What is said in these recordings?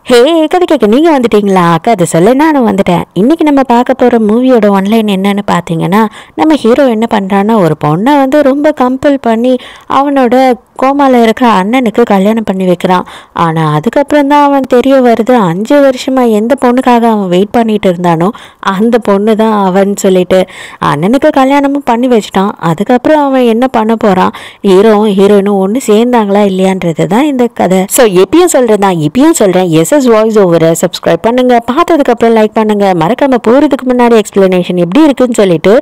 ஹே கதை கேட்க நீங்கள் வந்துட்டீங்களா? கதை சொல்ல நானும் வந்துட்டேன். இன்றைக்கி நம்ம பார்க்க போகிற மூவியோட ஒன்லைன் என்னன்னு பார்த்தீங்கன்னா, நம்ம ஹீரோ என்ன பண்ணுறான்னா, ஒரு பொண்ணை வந்து ரொம்ப கம்பல் பண்ணி அவனோட கோமாவில் இருக்கிற அண்ணனுக்கு கல்யாணம் பண்ணி வைக்கிறான். ஆனால் அதுக்கப்புறம் தான் அவன் தெரிய வருது, 5 வருஷமாக எந்த பொண்ணுக்காக அவன் வெயிட் பண்ணிட்டு இருந்தானோ அந்த பொண்ணு தான் அவன் சொல்லிட்டு அண்ணனுக்கு கல்யாணமும் பண்ணி வச்சிட்டான். அதுக்கப்புறம் அவன் என்ன பண்ண போகிறான், ஹீரோவும் ஹீரோயினும் ஒன்று சேர்ந்தாங்களா இல்லையான்றது தான் இந்த கதை. ஸோ எப்பயும் சொல்கிறேன் தான், இப்பயும் சொல்கிறேன், எஸ்எஸ் வாய்ஸ் ஓவரை சப்ஸ்கிரைப் பண்ணுங்க, பார்த்ததுக்கப்புறம் லைக் பண்ணுங்க, மறக்காம போகிறதுக்கு முன்னாடி எக்ஸ்பிளனேஷன் எப்படி இருக்குன்னு சொல்லிட்டு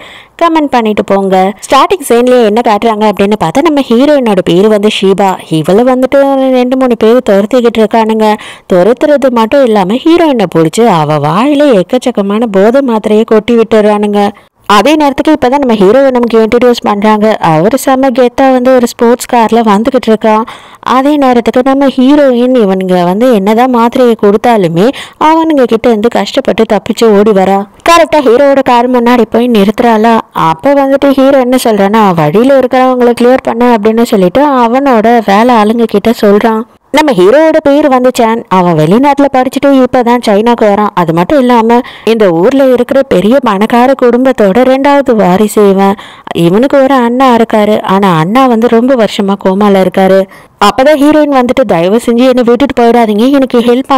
கமெண்ட் பண்ணிட்டு போங்க. ஸ்டார்டிங் சீன்லேயே என்ன காட்டுறாங்க அப்படின்னு பார்த்தா, நம்ம ஹீரோயினோட பேர் வந்து ஷீபா. இவளை வந்துட்டு 2-3 பேர் துரத்திக்கிட்டு இருக்கானுங்க. துரத்துறது மட்டும் இல்லாமல் ஹீரோயினை பிடிச்சி அவள் வாயில எக்கச்சக்கமான போதை மாத்திரையை கொட்டி விட்டுறானுங்க. அதே நேரத்துக்கு இப்போ தான் நம்ம ஹீரோவை நமக்கு இன்ட்ரடியூஸ் பண்ணுறாங்க. அவர் செம்ம கெத்தாக வந்து ஒரு ஸ்போர்ட்ஸ் காரில் வந்துக்கிட்டு இருக்கான். அதே நேரத்துக்கு நம்ம ஹீரோயின் இவனுங்க வந்து என்னதான் மாத்திரையை கொடுத்தாலுமே அவனுங்க கிட்ட இருந்து கஷ்டப்பட்டு தப்பிச்சு ஓடி வரா. கரெக்டாக ஹீரோவோட கார் முன்னாடி போய் நிறுத்துறாளா. அப்போ வந்துட்டு ஹீரோ என்ன சொல்கிறான்னா, வழியில் இருக்கிறவங்களை கிளியர் பண்ண அப்படின்னு சொல்லிட்டு அவனோட வேலை ஆளுங்க கிட்ட சொல்கிறான். நம்ம ஹீரோவோட பேர் வந்து சான். அவன் வெளிநாட்டில் படிச்சுட்டு இப்போ தான் சைனாக்கு வரான். அது மட்டும் இல்லாமல் இந்த ஊரில் இருக்கிற பெரிய பணக்கார குடும்பத்தோட 2வது வாரிசு இவன். இவனுக்கு ஒரு அண்ணா இருக்காரு. ஆனால் அண்ணா வந்து ரொம்ப வருஷமாக கோமால இருக்காரு. அப்போதான் ஹீரோயின் வந்துட்டு, தயவு செஞ்சு என்னை விட்டுட்டு போயிடாதீங்க, எனக்கு ஹெல்ப்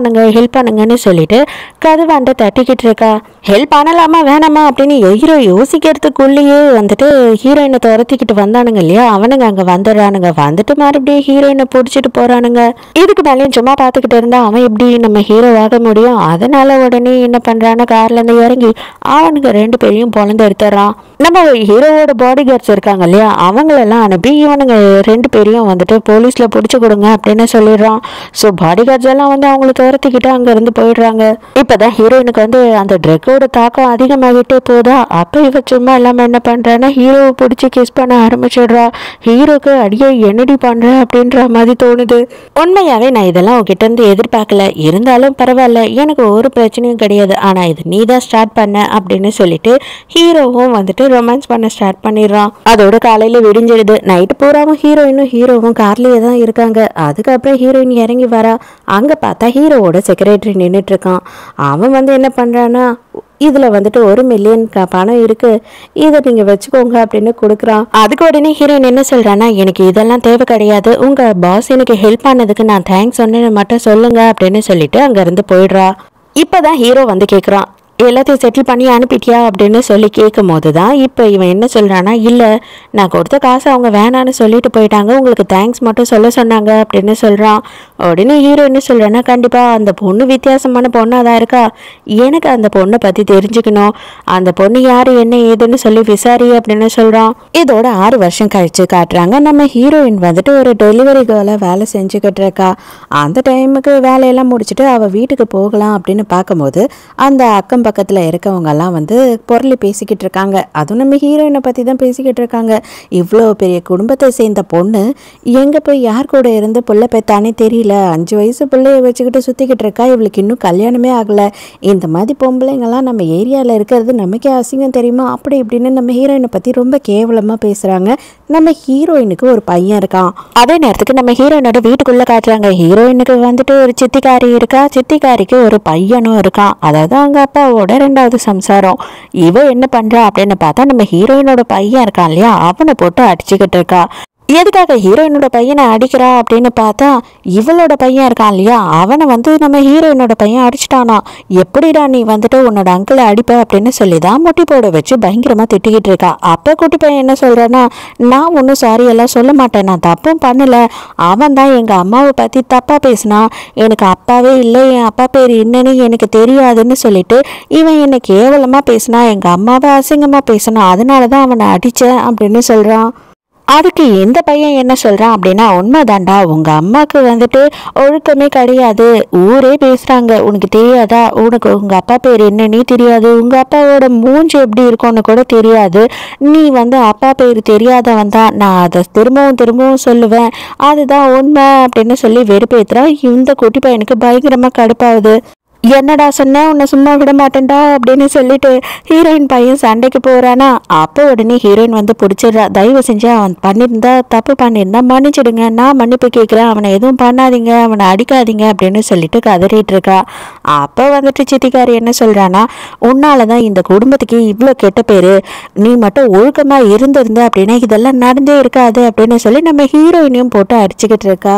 பண்ணுங்கன்னு சொல்லிட்டு கதவாண்ட தட்டிக்கிட்டு இருக்கா. ஹெல்ப் பண்ணலாமா வேணாமா அப்படின்னு ஹீரோ யோசிக்கிறதுக்குள்ளேயே வந்துட்டு ஹீரோயினை துரத்திக்கிட்டு வந்தானுங்க இல்லையா, அவனுங்க அங்கே வந்துடுறானுங்க. வந்துட்டு மறுபடியும் ஹீரோயினை பிடிச்சிட்டு போறானுங்க. இதுக்கு மேலேயும் சும்மா பார்த்துக்கிட்டு இருந்தா அவன் எப்படி நம்ம ஹீரோ ஆக முடியும்? அதனால உடனே என்ன பண்றான்னு கார்ல இருந்து இறங்கி அவனுங்க 2 பேரையும் பொழந்து எடுத்துறான். நம்ம ஹீரோவோட பாடி கார்ட்ஸ் இருக்காங்க இல்லையா, அவங்களெல்லாம் அனுப்பி இவனுங்க 2 பேரையும் வந்துட்டு போலீஸ்ல பிடிச்சி கொடுங்க அப்படின்னு சொல்லிடுறான். ஸோ பாடி கார்ட்ஸ் எல்லாம் வந்து அவங்கள துரத்திக்கிட்டு அங்கேருந்து போயிடுறாங்க. இப்போதான் ஹீரோயினுக்கு வந்து அந்த ட்ரக்கோட தாக்கம் அதிகமாகிட்டே போதா. அப்போ இவ சும்மா இல்லாமல் என்ன பண்ணுறான்னா, ஹீரோவை பிடிச்சி கிஸ் பண்ண ஆரம்பிச்சிடுறா. ஹீரோக்கு அடியே என்னடி பண்ணுற அப்படின்ற மாதிரி தோணுது. உண்மையாகவே நான் இதெல்லாம் உங்ககிட்ட இருந்து எதிர்பார்க்கல, இருந்தாலும் பரவாயில்ல, எனக்கு ஒரு பிரச்சனையும் கிடையாது, ஆனால் இது நீ தான் ஸ்டார்ட் பண்ண அப்படின்னு சொல்லிட்டு ஹீரோவும் வந்துட்டு ரொமான்ஸ் பண்ண ஸ்டார்ட் பண்ணிடுறான். அதோட காலையில் விடிஞ்சிடுது. நைட்டு பூராவும் ஹீரோவும் கார்லேயே தான் இருக்காங்க. அதுக்கப்புறம் ஹீரோயின் இறங்கி வரா. அங்கே பார்த்தா ஹீரோவோட செக்ரட்டரி நின்றுட்டு இருக்கான். அவன் வந்து என்ன பண்ணுறான்னா, இதில் வந்துட்டு 1 மில்லியன் பணம் இருக்குது, இதை நீங்கள் வச்சுக்கோங்க அப்படின்னு கொடுக்குறான். அதுக்கு உடனே ஹீரோயின் என்ன சொல்கிறான்னா, எனக்கு இதெல்லாம் தேவை கிடையாது, உங்கள் பாஸ் எனக்கு ஹெல்ப் பண்ணதுக்கு நான் தேங்க்ஸ் சொன்னேன்னு மட்டும் சொல்லுங்க அப்படின்னு சொல்லிட்டு அங்கேருந்து போயிடுறா. இப்போ தான் ஹீரோ வந்து கேட்குறான், எல்லாத்தையும் செட்டில் பண்ணி அனுப்பிட்டியா அப்படின்னு சொல்லி கேட்கும் போது தான் இப்போ இவன் என்ன சொல்கிறான்னா, இல்லை நான் கொடுத்த காசை அவங்க வேணான்னு சொல்லிட்டு போயிட்டாங்க, உங்களுக்கு தேங்க்ஸ் மட்டும் சொல்ல சொன்னாங்க அப்படின்னு சொல்கிறான். உடனே ஹீரோ என்ன சொல்கிறேன்னா, கண்டிப்பாக அந்த பொண்ணு வித்தியாசமான பொண்ணாக தான் இருக்கா, எனக்கு அந்த பொண்ணை பற்றி தெரிஞ்சுக்கணும், அந்த பொண்ணு யார் என்ன ஏதுன்னு சொல்லி விசாரி அப்படின்னு சொல்கிறான். இதோட 6 வருஷம் கழிச்சு காட்டுறாங்க. நம்ம ஹீரோயின் வந்துட்டு ஒரு டெலிவரி கேர்ளாக வேலை செஞ்சுக்கிட்டு இருக்கா. அந்த டைமுக்கு வேலையெல்லாம் முடிச்சுட்டு அவள் வீட்டுக்கு போகலாம் அப்படின்னு பார்க்கும்போது அந்த அக்கம் பக்கத்தில் இருக்கவங்கெல்லாம் வந்து பொருளை பேசிக்கிட்டு இருக்காங்க. அதுவும் நம்ம ஹீரோயினை பற்றி தான் பேசிக்கிட்டு இருக்காங்க. இவ்வளோ பெரிய குடும்பத்தை சேர்ந்த பொண்ணு எங்கே போய் யார் கூட இருந்து புள்ள பெத்தானே தெரியல, 5 வயசு பிள்ளைய வச்சுக்கிட்டு சுற்றிக்கிட்டு இருக்கா, இவளுக்கு இன்னும் கல்யாணமே ஆகலை, இந்த மாதிரி பொம்பளைங்கள்லாம் நம்ம ஏரியாவில் இருக்கிறது நமக்கே அசிங்கம் தெரியுமா அப்படி இப்படின்னு நம்ம ஹீரோயினை பற்றி ரொம்ப கேவலமாக பேசுகிறாங்க. நம்ம ஹீரோயினுக்கு ஒரு பையன் இருக்கான். அதே நேரத்துக்கு நம்ம ஹீரோயினோட வீட்டுக்குள்ளே காட்டுறாங்க. ஹீரோயினுக்கு வந்துட்டு ஒரு சித்திக்காரி இருக்கா, சித்திக்காரிக்கு ஒரு பையனும் இருக்கான். அதாவது அவங்க அப்பாவோட 2வது சம்சாரம். இவ என்ன பண்றா அப்படின்னு பார்த்தா, நம்ம ஹீரோயினோட பையன் இருக்கான் இல்லையா, அவனை போட்டு அடிச்சுக்கிட்டு இருக்கா. எதுக்காக ஹீரோயினோட பையனை அடிக்கிறா அப்படின்னு பார்த்தா, இவளோட பையன் இருக்கான் இல்லையா, அவனை வந்து நம்ம ஹீரோயினோட பையன் அடிச்சிட்டானா. எப்படிடா நீ வந்துட்டு உன்னோட அங்கிளை அடிப்ப அப்படின்னு சொல்லி தான் முட்டி போட வச்சு பயங்கரமாக திட்டிக்கிட்டு இருக்கா. அப்போ குட்டி பையன் என்ன சொல்கிறான்னா, நான் ஒன்றும் சாரி எல்லாம் சொல்ல மாட்டேன், நான் தப்பும் பண்ணல, அவன் தான் எங்கள் அம்மாவை பற்றி தப்பாக பேசினான், எனக்கு அப்பாவே இல்லை, என் அப்பா பேர் என்னன்னு எனக்கு தெரியாதுன்னு சொல்லிட்டு இவன் என்னை கேவலமாக பேசினா, எங்கள் அம்மாவை அசிங்கமாக பேசினான், அதனால தான் அவனை அடித்தேன் அப்படின்னு சொல்கிறான். அதுக்கு எந்த பையன் என்ன சொல்கிறான் அப்படின்னா, உண்மைதாண்டா, உங்கள் அம்மாவுக்கு வந்துட்டு ஒழுக்கமே கிடையாது, ஊரே பேசுகிறாங்க, உனக்கு தெரியாதா, உனக்கு உங்கள் அப்பா பேர் என்னன்னே தெரியாது, உங்கள் அப்பாவோட மூஞ்சி எப்படி இருக்கும்னு கூட தெரியாது, நீ வந்து அப்பா பேர் தெரியாதவன் தான், நான் அதை திரும்பவும் சொல்லுவேன், அதுதான் உண்மை அப்படின்னு சொல்லி வெறுப்பேற்றுறா. இந்த குட்டி பையனுக்கு பயங்கரமாக கடுப்பாகுது. என்னடா சொன்ன உன்னை சும்மா விட மாட்டேன்டா அப்படின்னு சொல்லிட்டு ஹீரோயின் பையன் சண்டைக்கு போகிறானா. அப்போ உடனே ஹீரோயின் வந்து பிடிச்சிடுறா. தயவு செஞ்சு அவன் பண்ணியிருந்தா தப்பு பண்ணியிருந்தா மன்னிச்சிடுங்க, நான் மன்னிப்பு கேட்குறேன், அவனை எதுவும் பண்ணாதீங்க, அவனை அடிக்காதீங்க அப்படின்னு சொல்லிட்டு கதறிட்டு இருக்கா. அப்போ வந்துட்டு சித்திக்காரி என்ன சொல்கிறான்னா, உன்னால தான் இந்த குடும்பத்துக்கு இவ்வளோ கெட்ட பேர், நீ மட்டும் ஒழுக்கமாக இருந்திருந்த அப்படின்னா இதெல்லாம் நடந்தே இருக்காது அப்படின்னு சொல்லி நம்ம ஹீரோயினையும் போட்டு அடிச்சுக்கிட்டு இருக்கா.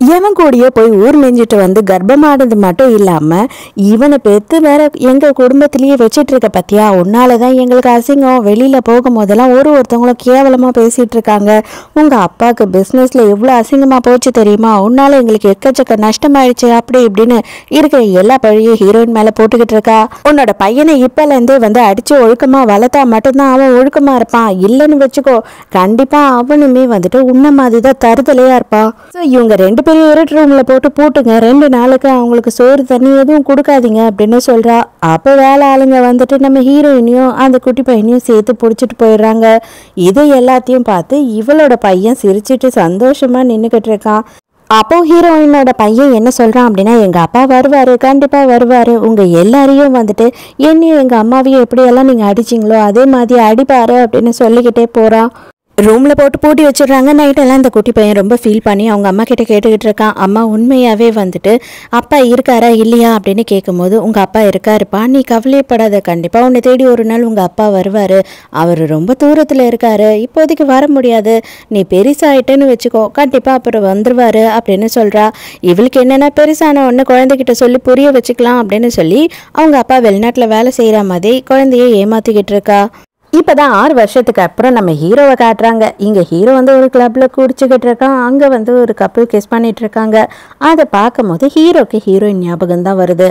இவன் கூடயே போய் ஊர் மேய்ஞ்சிட்டு வந்து கர்ப்பமானது மட்டும் இல்லாமல் இவனை பெற்று வேற எங்கள் குடும்பத்திலேயே வச்சிட்டு இருக்க பத்தியா, உன்னால தான் எங்களுக்கு அசிங்கம், வெளியில் போகும் போதெல்லாம் ஒருத்தவங்களும் கேவலமாக பேசிகிட்டு இருக்காங்க, உங்கள் அப்பாவுக்கு பிஸ்னஸில் எவ்வளோ அசிங்கமாக போச்சு தெரியுமா, உன்னால் எங்களுக்கு எக்கச்சக்க நஷ்டமாயிடுச்சு அப்படி இப்படின்னு இருக்கிற எல்லா பழியும் ஹீரோயின் மேலே போட்டுக்கிட்டு இருக்கா. உன்னோட பையனை இப்போலேருந்தே வந்து அடித்து ஒழுக்கமாக வளர்த்தா மட்டும்தான் அவன் ஒழுக்கமாக இருப்பான், இல்லைன்னு வச்சுக்கோ கண்டிப்பாக அவனுமே வந்துட்டு உன்ன மாதிரி தான் தருதலையாக இருப்பான். ஸோ இவங்க ரெண்டு பேரும் இருட்டு ரூம்ல போட்டு பூட்டுங்க, 2 நாளுக்கு அவங்களுக்கு சோறு தண்ணி எதுவும் கொடுக்காதீங்க அப்படின்னு சொல்றா. அப்போ வேலை ஆளுங்க வந்துட்டு நம்ம ஹீரோயினையும் அந்த குட்டி பையனையும் சேர்த்து பிடிச்சிட்டு போயிடுறாங்க. இது எல்லாத்தையும் பார்த்து இவளோட பையன் சிரிச்சிட்டு சந்தோஷமா நின்றுக்கிட்டு இருக்கான். அப்போ ஹீரோயினோட பையன் என்ன சொல்றான் அப்படின்னா, எங்க அப்பா வருவாரு, கண்டிப்பா வருவாரு, உங்க எல்லாரையும் வந்துட்டு என்னையும் எங்க அம்மாவையும் எப்படியெல்லாம் நீங்க அடிச்சிங்களோ அதே மாதிரி அடிப்பாரு அப்படின்னு சொல்லிக்கிட்டே போறான். ரூமில் போட்டு பூட்டி வச்சிடுறாங்க. நைட்டெல்லாம் இந்த குட்டி பையன் ரொம்ப ஃபீல் பண்ணி அவங்க அம்மா கிட்ட கேட்டுக்கிட்டு இருக்கான். அம்மா உண்மையாகவே வந்துட்டு அப்பா இருக்காரா இல்லையா அப்படின்னு கேட்கும்போது, உங்கள் அப்பா இருக்காருப்பா, நீ கவலைப்படாத, கண்டிப்பாக உன்னை தேடி ஒரு நாள் உங்கள் அப்பா வருவார், அவர் ரொம்ப தூரத்தில் இருக்காரு, இப்போதைக்கு வர முடியாது, நீ பெருசாயிட்டேன்னு வச்சுக்கோ, கண்டிப்பாக அப்புறம் வந்துருவார் அப்படின்னு சொல்கிறா. இவளுக்கு என்னென்னா பெருசான ஒன்று குழந்தைகிட்ட சொல்லி புரிய வச்சுக்கலாம் அப்படின்னு சொல்லி அவங்க அப்பா வெளிநாட்டில் வேலை செய்கிற மாதிரி குழந்தைய ஏமாற்றிக்கிட்டு இருக்கா. இப்போதான் 6 வருஷத்துக்கு அப்புறம் நம்ம ஹீரோவை காட்டுறாங்க. இங்கே ஹீரோ வந்து ஒரு கிளப்பில் குடிச்சுக்கிட்டு இருக்கான், அங்கே வந்து ஒரு கப்பல் கிஸ் பண்ணிட்டு இருக்காங்க. அதை பார்க்கும் போது ஹீரோக்கு ஹீரோயின் ஞாபகம் தான் வருது.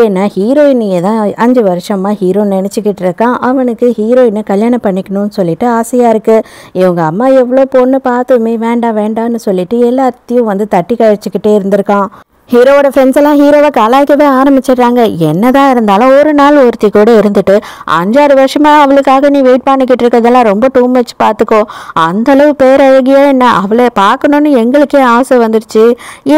ஏன்னா ஹீரோயினியை தான் 5 வருஷமாக ஹீரோ நினச்சிக்கிட்டு இருக்கான். அவனுக்கு ஹீரோயினை கல்யாணம் பண்ணிக்கணும்னு சொல்லிட்டு ஆசையாக இருக்குது. இவங்க அம்மா எவ்வளோ பொண்ணு பார்த்துமே வேண்டாம் வேண்டான்னு சொல்லிட்டு எல்லாத்தையும் வந்து தட்டி கழிச்சுக்கிட்டே இருந்திருக்கான். ஹீரோவோட ஃப்ரெண்ட்ஸ் எல்லாம் ஹீரோவை கலாய்க்கவே ஆரம்பிச்சிடுறாங்க. என்னதான் இருந்தாலும் ஒரு நாள் ஒருத்தி கூட இருந்துட்டு 5-6 வருஷமா அவளுக்காக நீ வெயிட் பண்ணிக்கிட்டு இருக்கிறதெல்லாம் ரொம்ப டூ மச் பார்த்துக்கோ, அந்தளவு பேரழகியா என்ன, அவளை பார்க்கணுன்னு எங்களுக்கே ஆசை வந்துடுச்சு,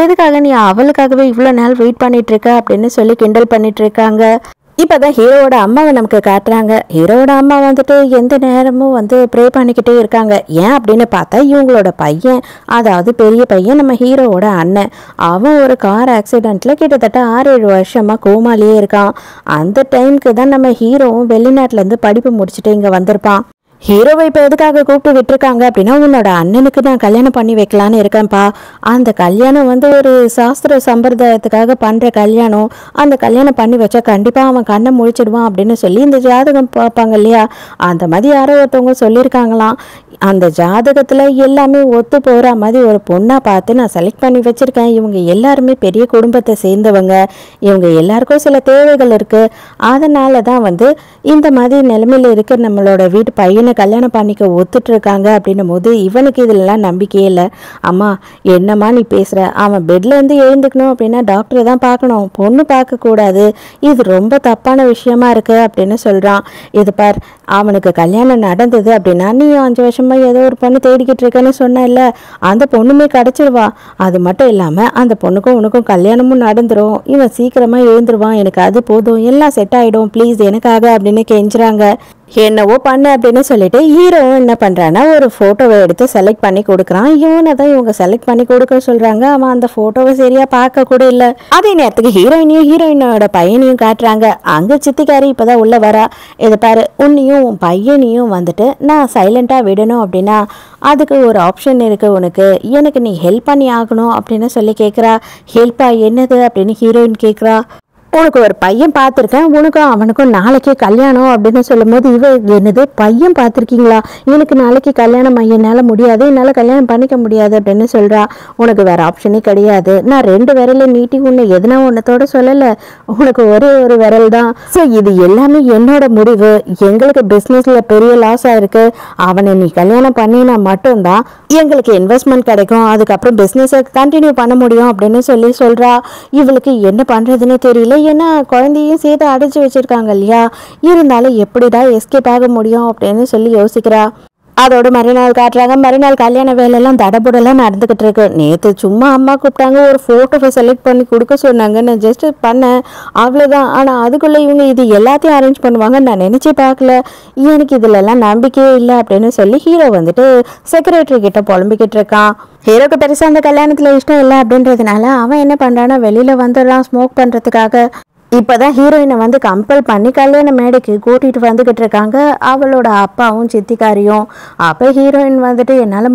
எதுக்காக நீ அவளுக்காகவே இவ்வளோ நாள் வெயிட் பண்ணிட்டு இருக்க அப்படின்னு சொல்லி கிண்டல் பண்ணிட்டு இருக்காங்க. இப்போதான் ஹீரோவோட அம்மாவை நமக்கு காட்டுறாங்க. ஹீரோவோட அம்மா வந்துட்டு எந்த நேரமும் வந்து ப்ரே பண்ணிக்கிட்டே இருக்காங்க. ஏன் அப்படின்னு பார்த்தா இவங்களோட பையன், அதாவது பெரிய பையன் நம்ம ஹீரோவோட அண்ணன், அவன் ஒரு கார் ஆக்சிடெண்ட்டில் கிட்டத்தட்ட 6-7 வருஷமாக கோமாலேயே இருக்கான். அந்த டைமுக்கு தான் நம்ம ஹீரோவும் வெளிநாட்டிலேருந்து படிப்பு முடிச்சுட்டு இங்கே வந்திருப்பான். ஹீரோவை இப்போ எதுக்காக கூப்பிட்டு விட்டுருக்காங்க அப்படின்னா, உன்னோட அண்ணனுக்கு நான் கல்யாணம் பண்ணி வைக்கலான்னு இருக்கேன்ப்பா, அந்த கல்யாணம் வந்து ஒரு சாஸ்திர சம்பிரதாயத்துக்காக பண்ணுற கல்யாணம், அந்த கல்யாணம் பண்ணி வச்சா கண்டிப்பாக அவன் கண்ணை முழிச்சிடுவான் அப்படின்னு சொல்லி இந்த ஜாதகம் பார்ப்பாங்க இல்லையா, அந்த மாதிரி யாரோ ஒருத்தவங்க சொல்லியிருக்காங்களாம். அந்த ஜாதகத்தில் எல்லாமே ஒத்து போகிற மாதிரி ஒரு பொண்ணாக பார்த்து நான் செலக்ட் பண்ணி வச்சுருக்கேன். இவங்க எல்லாருமே பெரிய குடும்பத்தை சேர்ந்தவங்க, இவங்க எல்லாருக்கும் சில தேவைகள் இருக்குது, அதனால தான் வந்து இந்த மாதிரி நிலைமையில் இருக்க நம்மளோட வீட்டு பையனை கல்யாணம் பண்ணிக்க ஒத்துட்டு இருக்காங்க அப்படின்னும் போது இவனுக்கு இதுலலாம் நம்பிக்கையே இல்லை. அம்மா என்னம்மா நீ பேசுகிற, அவன் பெட்லேருந்து எழுந்துக்கணும் அப்படின்னா டாக்டரை தான் பார்க்கணும், பொண்ணு பார்க்கக்கூடாது, இது ரொம்ப தப்பான விஷயமா இருக்கு அப்படின்னு சொல்கிறான். இது பார், அவனுக்கு கல்யாணம் நடந்தது அப்படின்னா நீ 5 வருஷமா ஏதோ ஒரு பொண்ணு தேடிக்கிட்டு இருக்கேன்னு சொன்ன இல்லை, அந்த பொண்ணுமே கிடச்சிருவா, அது மட்டும் இல்லாமல் அந்த பொண்ணுக்கும் உனக்கும் கல்யாணமும் நடந்துடும், இவன் சீக்கிரமாக எழுந்துருவான், எனக்கு அது போதும், எல்லாம் செட் ஆகிடும், ப்ளீஸ் எனக்காக அப்படின்னு கெஞ்சுறாங்க. என்னவோ பண்ணு அப்படின்னு சொல்லிட்டு ஹீரோவும் என்ன பண்ணுறான்னா ஒரு ஃபோட்டோவை எடுத்து செலக்ட் பண்ணி கொடுக்குறான். இவனை தான் இவங்க செலக்ட் பண்ணி கொடுக்க சொல்கிறாங்க. அவன் அந்த ஃபோட்டோவை சரியாக பார்க்க கூட இல்லை. அதே நேரத்துக்கு ஹீரோயினையும் ஹீரோயினோட பையனையும் காட்டுறாங்க. அங்கே சித்திக்காரி இப்போ தான் உள்ளே வரா. இதை பாரு, உன்னையும் உன் பையனையும் வந்துட்டு நான் சைலண்ட்டாக விடணும் அப்படின்னா அதுக்கு ஒரு ஆப்ஷன் இருக்குது உனக்கு, எனக்கு நீ ஹெல்ப் பண்ணி ஆகணும் அப்படின்னு சொல்லி கேட்குறா. ஹெல்ப்பா என்னது அப்படின்னு ஹீரோயின் கேட்குறா. உனக்கு ஒரு பையன் பார்த்துருக்கேன், உனக்கும் அவனுக்கும் நாளைக்கே கல்யாணம் அப்படின்னு சொல்லும்போது இவ என்னது பையன் பார்த்துருக்கீங்களா, எனக்கு நாளைக்கு கல்யாணம் என்னால் முடியாது, என்னால் கல்யாணம் பண்ணிக்க முடியாது அப்படின்னு சொல்கிறா. உனக்கு வேறு ஆப்ஷனே கிடையாது, நான் 2 விரலை நீட்டி உன்னை எதுனா ஒன்றத்தோட சொல்லலை, உனக்கு ஒரே ஒரு விரல் தான். ஸோ இது எல்லாமே என்னோட முடிவு, எங்களுக்கு பிஸ்னஸில் பெரிய லாஸாக இருக்குது, அவனை நீ கல்யாணம் பண்ணினா மட்டும்தான் எங்களுக்கு இன்வெஸ்ட்மெண்ட் கிடைக்கும், அதுக்கப்புறம் பிஸ்னஸை கண்டினியூ பண்ண முடியும் அப்படின்னு சொல்கிறா. இவளுக்கு என்ன பண்ணுறதுன்னு தெரியல. ஏன்னா குழந்தையும் சேர்த்து அடைச்சி வச்சிருக்காங்க இல்லையா, இருந்தாலும் எப்படிடா எஸ்கேப் ஆக முடியும் அப்படின்னு சொல்லி யோசிக்கிறா. அதோட மறுநாள் காட்டுறாங்க. மறுநாள் கல்யாண வேலையெல்லாம் தடபுடலாம் நடந்துகிட்டு இருக்கு. நேற்று சும்மா அம்மா கூப்பிட்டாங்க, ஒரு ஃபோட்டோவை செலக்ட் பண்ணி கொடுக்க சொன்னாங்க. நான் ஜஸ்ட் பண்ணேன், அவ்வளோதான். ஆனால் அதுக்குள்ளே இவங்க இது எல்லாத்தையும் அரேஞ்ச் பண்ணுவாங்க நான் நினச்சி பார்க்கல. எனக்கு இதுலலாம் நம்பிக்கையே இல்லை அப்படின்னு சொல்லி ஹீரோ வந்துட்டு செக்ரட்டரி கிட்ட புலம்பிக்கிட்டு இருக்கான். ஹீரோக்கு பெருசாக அந்த கல்யாணத்தில் இஷ்டம் இல்லை அப்படின்றதுனால அவன் என்ன பண்ணுறான்னா வெளியில் வந்துடுறான் ஸ்மோக் பண்ணுறதுக்காக. இப்போதான் ஹீரோயினை வந்து கம்பல் பண்ணி கல்யாண மேடைக்கு கூட்டிகிட்டு வந்துக்கிட்டு இருக்காங்க அவளோட அப்பாவும் சித்திக்காரியும். அப்போ ஹீரோயின் வந்துட்டு என்னால்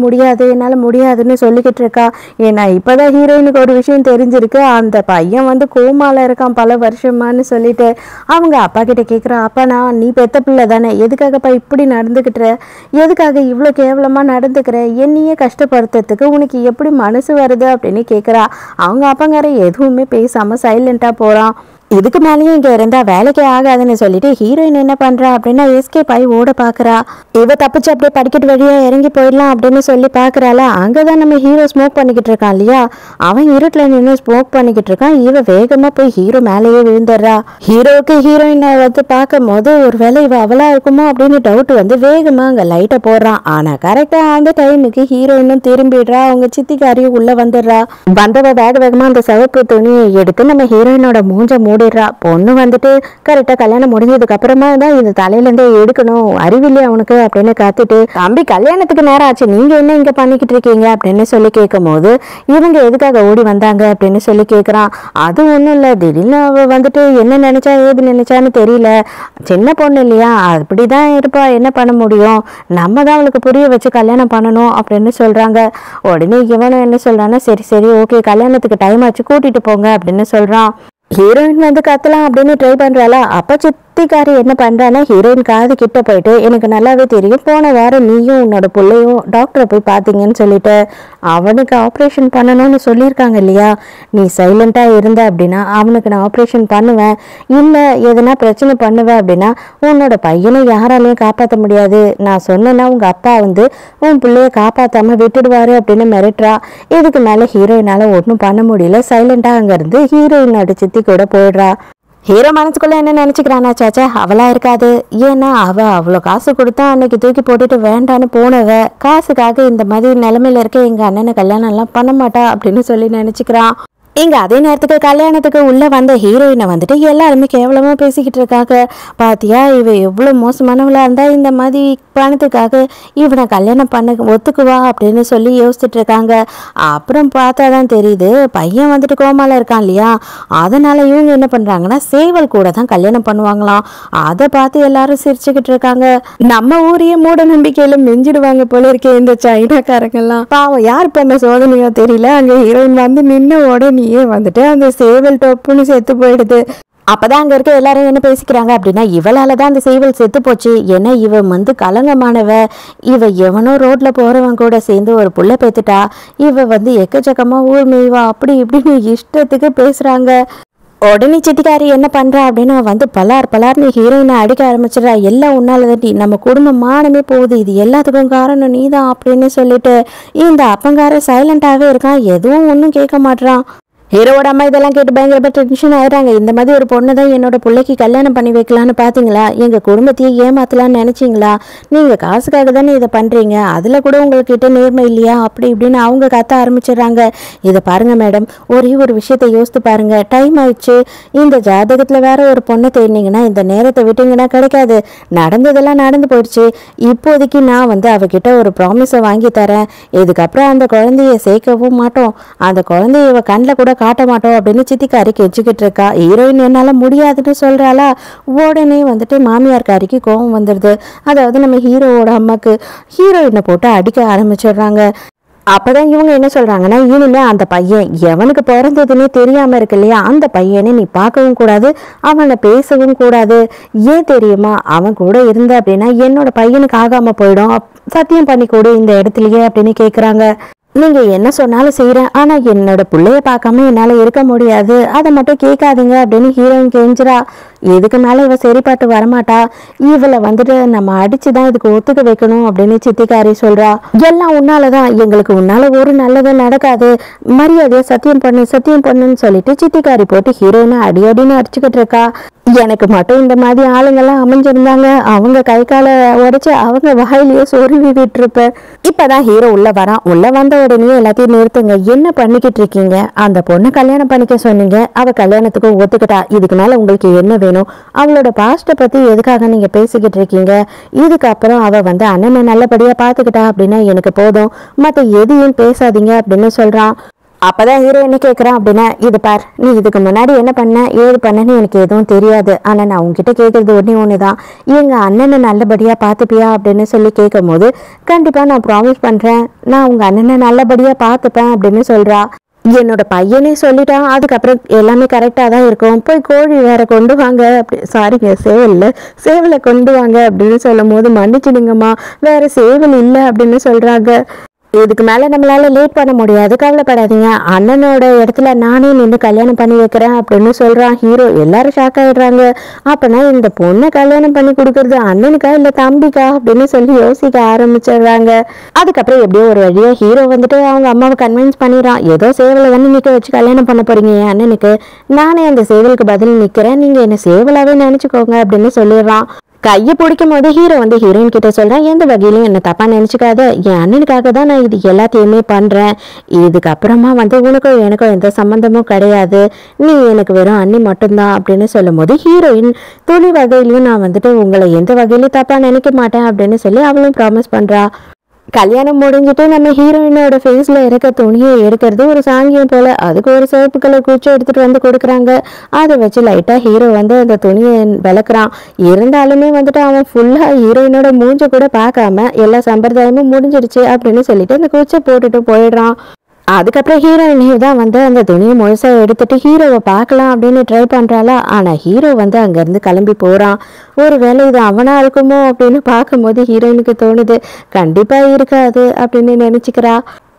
முடியாதுன்னு சொல்லிக்கிட்டு இருக்கா. ஏன்னா இப்போதான் ஹீரோயினுக்கு ஒரு விஷயம் தெரிஞ்சிருக்கு, அந்த பையன் வந்து கோமால இருக்கான் பல வருஷமானு சொல்லிட்டு. அவங்க அப்பா கிட்ட கேட்குறா, அப்பா நான் நீ பெத்த பிள்ளை தானே, எதுக்காகப்பா இப்படி நடந்துக்கிட்டுற, எதுக்காக இவ்வளோ கேவலமாக நடந்துக்கிற, என்னையே கஷ்டப்படுத்துறதுக்கு உனக்கு எப்படி மனசு வருது அப்படின்னு கேட்குறா. அவங்க அப்பங்கார எதுவுமே பேசாமல் சைலண்ட்டாக போகிறான். இதுக்கு மேலேயும் இங்கே இருந்தால் வேலைக்கே ஆகாதுன்னு சொல்லிட்டு ஹீரோயின் என்ன பண்ணுறா அப்படின்னா எஸ்கேப் ஆகி ஓட பார்க்குறா. இவ தப்பிச்சு அப்படியே படிக்கட்டு வழியாக இறங்கி போயிடலாம் அப்படின்னு சொல்லி பார்க்குறாள. அங்கே தான் நம்ம ஹீரோ ஸ்மோக் பண்ணிக்கிட்டு இருக்கான் இல்லையா, அவன் இருட்டில் நின்று ஸ்மோக் பண்ணிக்கிட்டு இருக்கான். இவ வேகமாக போய் ஹீரோ மேலேயே விழுந்துடுறா. ஹீரோவுக்கு ஹீரோயினை வந்து பார்க்கும் போது ஒரு வேலை இவ அவளா இருக்குமோ அப்படின்னு டவுட் வந்து வேகமாக அங்கே லைட்டை போடுறான். ஆனால் கரெக்டாக அந்த டைமுக்கு ஹீரோயினும் திரும்பிடுறா. அவங்க சித்திக்காரியும் உள்ளே வந்துடுறா. வந்தவ வேகமாக அந்த சிவப்பு துணியை எடுத்து நம்ம ஹீரோயினோட மூஞ்ச மூடிடுறா. பொண்ணு வந்துட்டு கரெக்டாக கல்யாணம் முடிஞ்சதுக்கு அப்புறமா தான் இந்த தலையிலேருந்தே எடுக்கணும், அறிவில்லையே அவனுக்கு அப்படின்னு காத்துட்டு, தம்பி கல்யாணத்துக்கு நேரம் ஆச்சு, நீங்க என்ன இங்க பண்ணிக்கிட்டு இருக்கீங்க அப்படின்னு சொல்லி கேட்கும் போது இவங்க எதுக்காக ஓடி வந்தாங்க அப்படின்னு சொல்லி கேட்குறான். அது ஒன்றும் இல்லை, திடீர்னு அவ வந்துட்டு என்ன நினைச்சா ஏது நினைச்சான்னு தெரியல, சின்ன பொண்ணு இல்லையா அப்படிதான் இருப்பா, என்ன பண்ண முடியும், நம்ம தான் அவளுக்கு புரிய வச்சு கல்யாணம் பண்ணணும் அப்படின்னு சொல்றாங்க. உடனே இவனும் என்ன சொல்றான்னா சரி சரி ஓகே கல்யாணத்துக்கு டைம் ஆச்சு கூட்டிட்டு போங்க அப்படின்னு சொல்றான். ஹீரோயின் வந்து கத்தலாம் அப்படின்னு ட்ரை பண்றாளா. அப்ப சித்திக்காரி என்ன பண்றான்னா ஹீரோயின் காது கிட்ட போயிட்டு, எனக்கு நல்லாவே தெரியும் போன வாரம் நீயும் உன்னோட பிள்ளையும் டாக்டரை போய் பார்த்தீங்கன்னு சொல்லிட்டு, அவனுக்கு ஆப்ரேஷன் பண்ணணும்னு சொல்லியிருக்காங்க இல்லையா, நீ சைலண்டா இருந்த அப்படின்னா அவனுக்கு நான் ஆப்ரேஷன் பண்ணுவேன், இல்லை எதனா பிரச்சனை பண்ணுவேன் அப்படின்னா உன்னோட பையனை யாராலையும் காப்பாற்ற முடியாது, நான் சொன்னேன்னா உங்க அப்பா வந்து உன் பிள்ளைய காப்பாற்றாம விட்டுடுவாரு அப்படின்னு மிரட்டுறா. இதுக்கு மேல ஹீரோயினால ஒன்றும் பண்ண முடியல, சைலண்டா அங்கிருந்து ஹீரோயினோட சித்தி கூட போயிடுறா. ஹீரோ மனசுக்குள்ள என்ன நினைச்சுக்கிறானா, சாச்சா அவளா இருக்காது, ஏன்னா அவ அவ்வளோ காசு கொடுத்தா அன்னைக்கு தூக்கி போட்டுட்டு வேண்டான்னு போனவ, காசுக்காக இந்த மாதிரி நிலைமையில இருக்க எங்க அண்ணனை கல்யாணம் எல்லாம் பண்ண மாட்டா அப்படின்னு சொல்லி நினைச்சுக்கிறான். இங்க அதே நேரத்துக்கு கல்யாணத்துக்கு உள்ள வந்த ஹீரோயினை வந்துட்டு எல்லாருமே கேவலமா பேசிக்கிட்டு இருக்காங்க. பாத்தியா இவ எவ்வளவு மோசமானவளா இருந்தா இந்த மாதிரி பணத்துக்காக இவனை கல்யாணம் பண்ண ஒத்துக்குவா அப்படின்னு சொல்லி யோசிச்சுட்டு இருக்காங்க. அப்புறம் பார்த்தாதான் தெரியுது பையன் வந்துட்டு கோமால இருக்கான் இல்லையா, அதனால இவங்க என்ன பண்றாங்கன்னா சேவல் கூட தான் கல்யாணம் பண்ணுவாங்களாம். அதை பார்த்து எல்லாரும் சிரிச்சுக்கிட்டு இருக்காங்க. நம்ம ஊரையே மூட நம்பிக்கையில மிஞ்சிடுவாங்க போல இருக்கே இந்த சைனாக்காரங்கெல்லாம். பாவம் யார் பண்ண சோதனையோ தெரியல, அங்க ஹீரோயின் வந்து நின்ன உடனே வந்துட்டு அந்த சேவல் டொப்புன்னு செத்து போயிடுது. அப்பதான் அங்க இருக்க எல்லாரும் என்ன பேசிக்கிறாங்க அப்படின்னா, இவளாலதான் அந்த சேவல் செத்து போச்சு, ஏன்னா இவ வந்து கலங்கமானவ, இவ எவனோ ரோட்ல போறவன் கூட சேர்ந்து ஒரு புள்ள பெத்துட்டா, இவ வந்து எக்கச்சக்கமா ஊர் மேய்வா அப்படி இப்படின்னு இஷ்டத்துக்கு பேசுறாங்க. உடனே சித்திக்காரி என்ன பண்றா அப்படின்னா வந்து பலார்னு ஹீரோயினை அடிக்க ஆரம்பிச்சிடறா. எல்லாம் உன்னாலதாண்டி, நம்ம குடும்பம் மானமே போகுது, இது எல்லாத்துக்கும் காரணம் நீதான் அப்படின்னு சொல்லிட்டு இந்த அப்பங்கார சைலண்டாவே இருக்கான், எதுவும் ஒன்றும் கேட்க மாட்டான். ஹீரோவோட அம்மா இதெல்லாம் கேட்டு பயங்கரமா டென்ஷன் ஆயிடுறாங்க. இந்த மாதிரி ஒரு பொண்ணை தான் என்னோட பிள்ளைக்கு கல்யாணம் பண்ணி வைக்கலான்னு பார்த்தீங்களா, எங்கள் குடும்பத்தையே ஏமாத்தலான்னு நினச்சிங்களா, நீங்கள் காசுக்காக தானே இதை பண்ணுறீங்க, அதில் கூட உங்கள்கிட்ட நேர்மை இல்லையா அப்படி இப்படின்னு அவங்க கத்த ஆரம்பிச்சிடுறாங்க. இதை பாருங்கள் மேடம், ஒரே ஒரு விஷயத்தை யோசித்து பாருங்கள், டைம் ஆயிடுச்சு, இந்த ஜாதகத்தில் வேற ஒரு பொண்ணை தேடினீங்கன்னா இந்த நேரத்தை விட்டீங்கன்னா கிடைக்காது, நடந்ததெல்லாம் நடந்து போயிடுச்சு, இப்போதைக்கு நான் வந்து அவகிட்ட ஒரு ப்ராமிஸை வாங்கி தரேன், இதுக்கப்புறம் அந்த குழந்தைய சேர்க்கவும் மாட்டோம், அந்த குழந்தைய இவ கண்ணில் கூட காட்ட மாட்டோம் அப்படின்னு சித்திக்காரி கெஞ்சிக்கிட்டு இருக்கா. ஹீரோயின் என்னால முடியாதுன்னு சொல்றாளா. உடனே வந்துட்டு மாமியார்காரிக்கு கோபம் வந்துடுது. அதாவது நம்ம ஹீரோவோட அம்மாக்கு ஹீரோயினை போட்டு அடிக்க ஆரம்பிச்சிடுறாங்க. அப்பதான் இவங்க என்ன சொல்றாங்கன்னா, இனிமே அந்த பையன் எவனுக்கு பிறந்ததுன்னே தெரியாம இருக்கு இல்லையா, அந்த பையனை நீ பார்க்கவும் கூடாது, அவனை பேசவும் கூடாது, ஏன் தெரியுமா, அவன் கூட இருந்த அப்படின்னா என்னோட பையனுக்கு ஆகாம போயிடும், சத்தியம் பண்ணி கொடு இந்த இடத்துலயே அப்படின்னு கேக்குறாங்க. நீங்க என்ன சொன்னாலும் செய்யறேன், ஆனா என்னோட பிள்ளைய பார்க்காம என்னால இருக்க முடியாது, அதை மட்டும் கேட்காதீங்க அப்படின்னு ஹீரோயின் கெஞ்சிரா. இதுக்கு மேல இவ சரிபாட்டு வரமாட்டா, இவளை வந்துட்டு நம்ம அடிச்சுதான் இதுக்கு ஒத்துக்க வைக்கணும் அப்படின்னு சித்திக்காரி சொல்றா. எல்லாம் உன்னாலதான், எங்களுக்கு உன்னால ஒரு நல்லதும் நடக்காது, மரியாதையா சத்தியம் பண்ணுன்னு சொல்லிட்டு சித்திக்காரி போட்டு ஹீரோயினை அடின்னு அடிச்சுக்கிட்டு இருக்கா. எனக்கு மட்டும் இந்த மாதிரி ஆளுங்கெல்லாம் அமைஞ்சிருந்தாங்க, அவங்க கை காலை உடைச்சு அவங்க வாயிலேயே சொருவி விட்டுருப்பேன். இப்பதான் ஹீரோ உள்ள வரான். உள்ள வந்த உடனே எல்லாத்தையும் நிறுத்துங்க, என்ன பண்ணிக்கிட்டு இருக்கீங்க? அந்த பொண்ணு கல்யாணம் பண்ணிக்க சொன்னீங்க, அவ கல்யாணத்துக்கு ஒத்துக்கிட்டா. இதுக்கு மேல உங்களுக்கு என்ன வேணும்? அவளோட பாஸ்ட பத்தி எதுக்காக நீங்க பேசிக்கிட்டு இருக்கீங்க? இதுக்கப்புறம் அவ வந்து அண்ணனை நல்லபடியா பாத்துக்கிட்டா அப்படின்னா எனக்கு போதும், மத்த எதையும் பேசாதீங்க அப்படின்னு சொல்றான். அப்பதான் ஹீரோ என்ன கேட்குறான் அப்படின்னா, இது பார், நீ இதுக்கு முன்னாடி என்ன பண்ண ஏது பண்ணன்னு எனக்கு எதுவும் தெரியாது. ஆனா நான் உங்ககிட்ட கேட்கறது ஒண்ணுதான், எங்க அண்ணனை நல்லபடியா பார்த்துப்பியா அப்படின்னு சொல்லி கேட்கும் போது, கண்டிப்பா நான் ப்ராமிஸ் பண்றேன், நான் உங்க அண்ணனை நல்லபடியா பார்த்துப்பேன் அப்படின்னு சொல்றா. என்னோட பையனே சொல்லிட்டான், அதுக்கப்புறம் எல்லாமே கரெக்டாக தான் இருக்கும், போய் கோழி வேற கொண்டு வாங்க அப்படி, சாரிங்க சேவலை கொண்டு வாங்க அப்படின்னு சொல்லும் போது, மன்னிச்சிடுங்கம்மா வேற சேவல் இல்லை அப்படின்னு சொல்றாங்க. இதுக்கு மேல நம்மளால லேட் பண்ண முடியாது, கவலைப்படாதீங்க, அண்ணனோட இடத்துல நானே நின்று கல்யாணம் பண்ணி வைக்கிறேன் அப்படின்னு சொல்றான் ஹீரோ. எல்லாரும் ஷாக் ஆயிடுறாங்க. அப்பனா இந்த பொண்ணை கல்யாணம் பண்ணி கொடுக்கறது அண்ணனுக்கா இல்ல தம்பிக்கா அப்படின்னு சொல்லி யோசிக்க ஆரம்பிச்சிடுறாங்க. அதுக்கப்புறம் எப்படியோ ஒரு வழியா ஹீரோ வந்துட்டு அவங்க அம்மாவை கன்வின்ஸ் பண்ணிடுறான். ஏதோ சேவலை வந்து நிக்க வச்சு கல்யாணம் பண்ண போறீங்க என் அண்ணனுக்கு, நானே அந்த சேவலுக்கு பதில் நிக்கிறேன், நீங்க என்ன சேவலாவே நினைச்சுக்கோங்க அப்படின்னு சொல்லிடுறான். கையை பிடிக்கும் போது ஹீரோ வந்து ஹீரோயின் கிட்ட சொல்றான், எந்த வகையிலும் என்ன தப்பா நினைச்சுக்காத, என் அண்ணனுக்காக தான் நான் இது எல்லாத்தையுமே பண்றேன், இதுக்கப்புறமா வந்து உனக்கும் எனக்கும் எந்த சம்பந்தமும் கிடையாது, நீ எனக்கு வெறும் அண்ணி மட்டும்தான் அப்படின்னு சொல்லும் போது ஹீரோயின் துணி வகையிலையும் நான் வந்துட்டு உங்களை எந்த வகையிலும் தப்பா நினைக்க மாட்டேன் அப்படின்னு சொல்லி அவளும் ப்ராமிஸ் பண்றா. கல்யாணம் முடிஞ்சிட்டு நம்ம ஹீரோயினோட ஃபேஸ்ல இருக்க துணியை எடுக்கிறது ஒரு சாங்கியம் போல, அதுக்கு ஒரு சிவப்பு கலர் குச்சி எடுத்துட்டு வந்து கொடுக்குறாங்க. அதை வச்சு லைட்டா ஹீரோ வந்து அந்த துணியை விளக்குறான். இருந்தாலுமே வந்துட்டு அவன் ஃபுல்லா ஹீரோயினோட மூஞ்ச கூட பார்க்காம எல்லா சம்பிரதாயமும் முடிஞ்சிடுச்சு அப்படின்னு சொல்லிட்டு அந்த குச்சை போட்டுட்டு போயிடுறான். அதுக்கப்புறம் ஹீரோயின் தான் வந்து அந்த துணியை முழுசா எடுத்துட்டு ஹீரோவை பார்க்கலாம் அப்படின்னு ட்ரை பண்றாளா. ஆனா ஹீரோ வந்து அங்கிருந்து கிளம்பி போறான். ஒருவேளை இது அவனா இருக்குமோ அப்படின்னு பார்க்கும்போது ஹீரோயினுக்கு தோணுது, கண்டிப்பா இருக்காது அப்படின்னு நினைச்சுக்கிறா.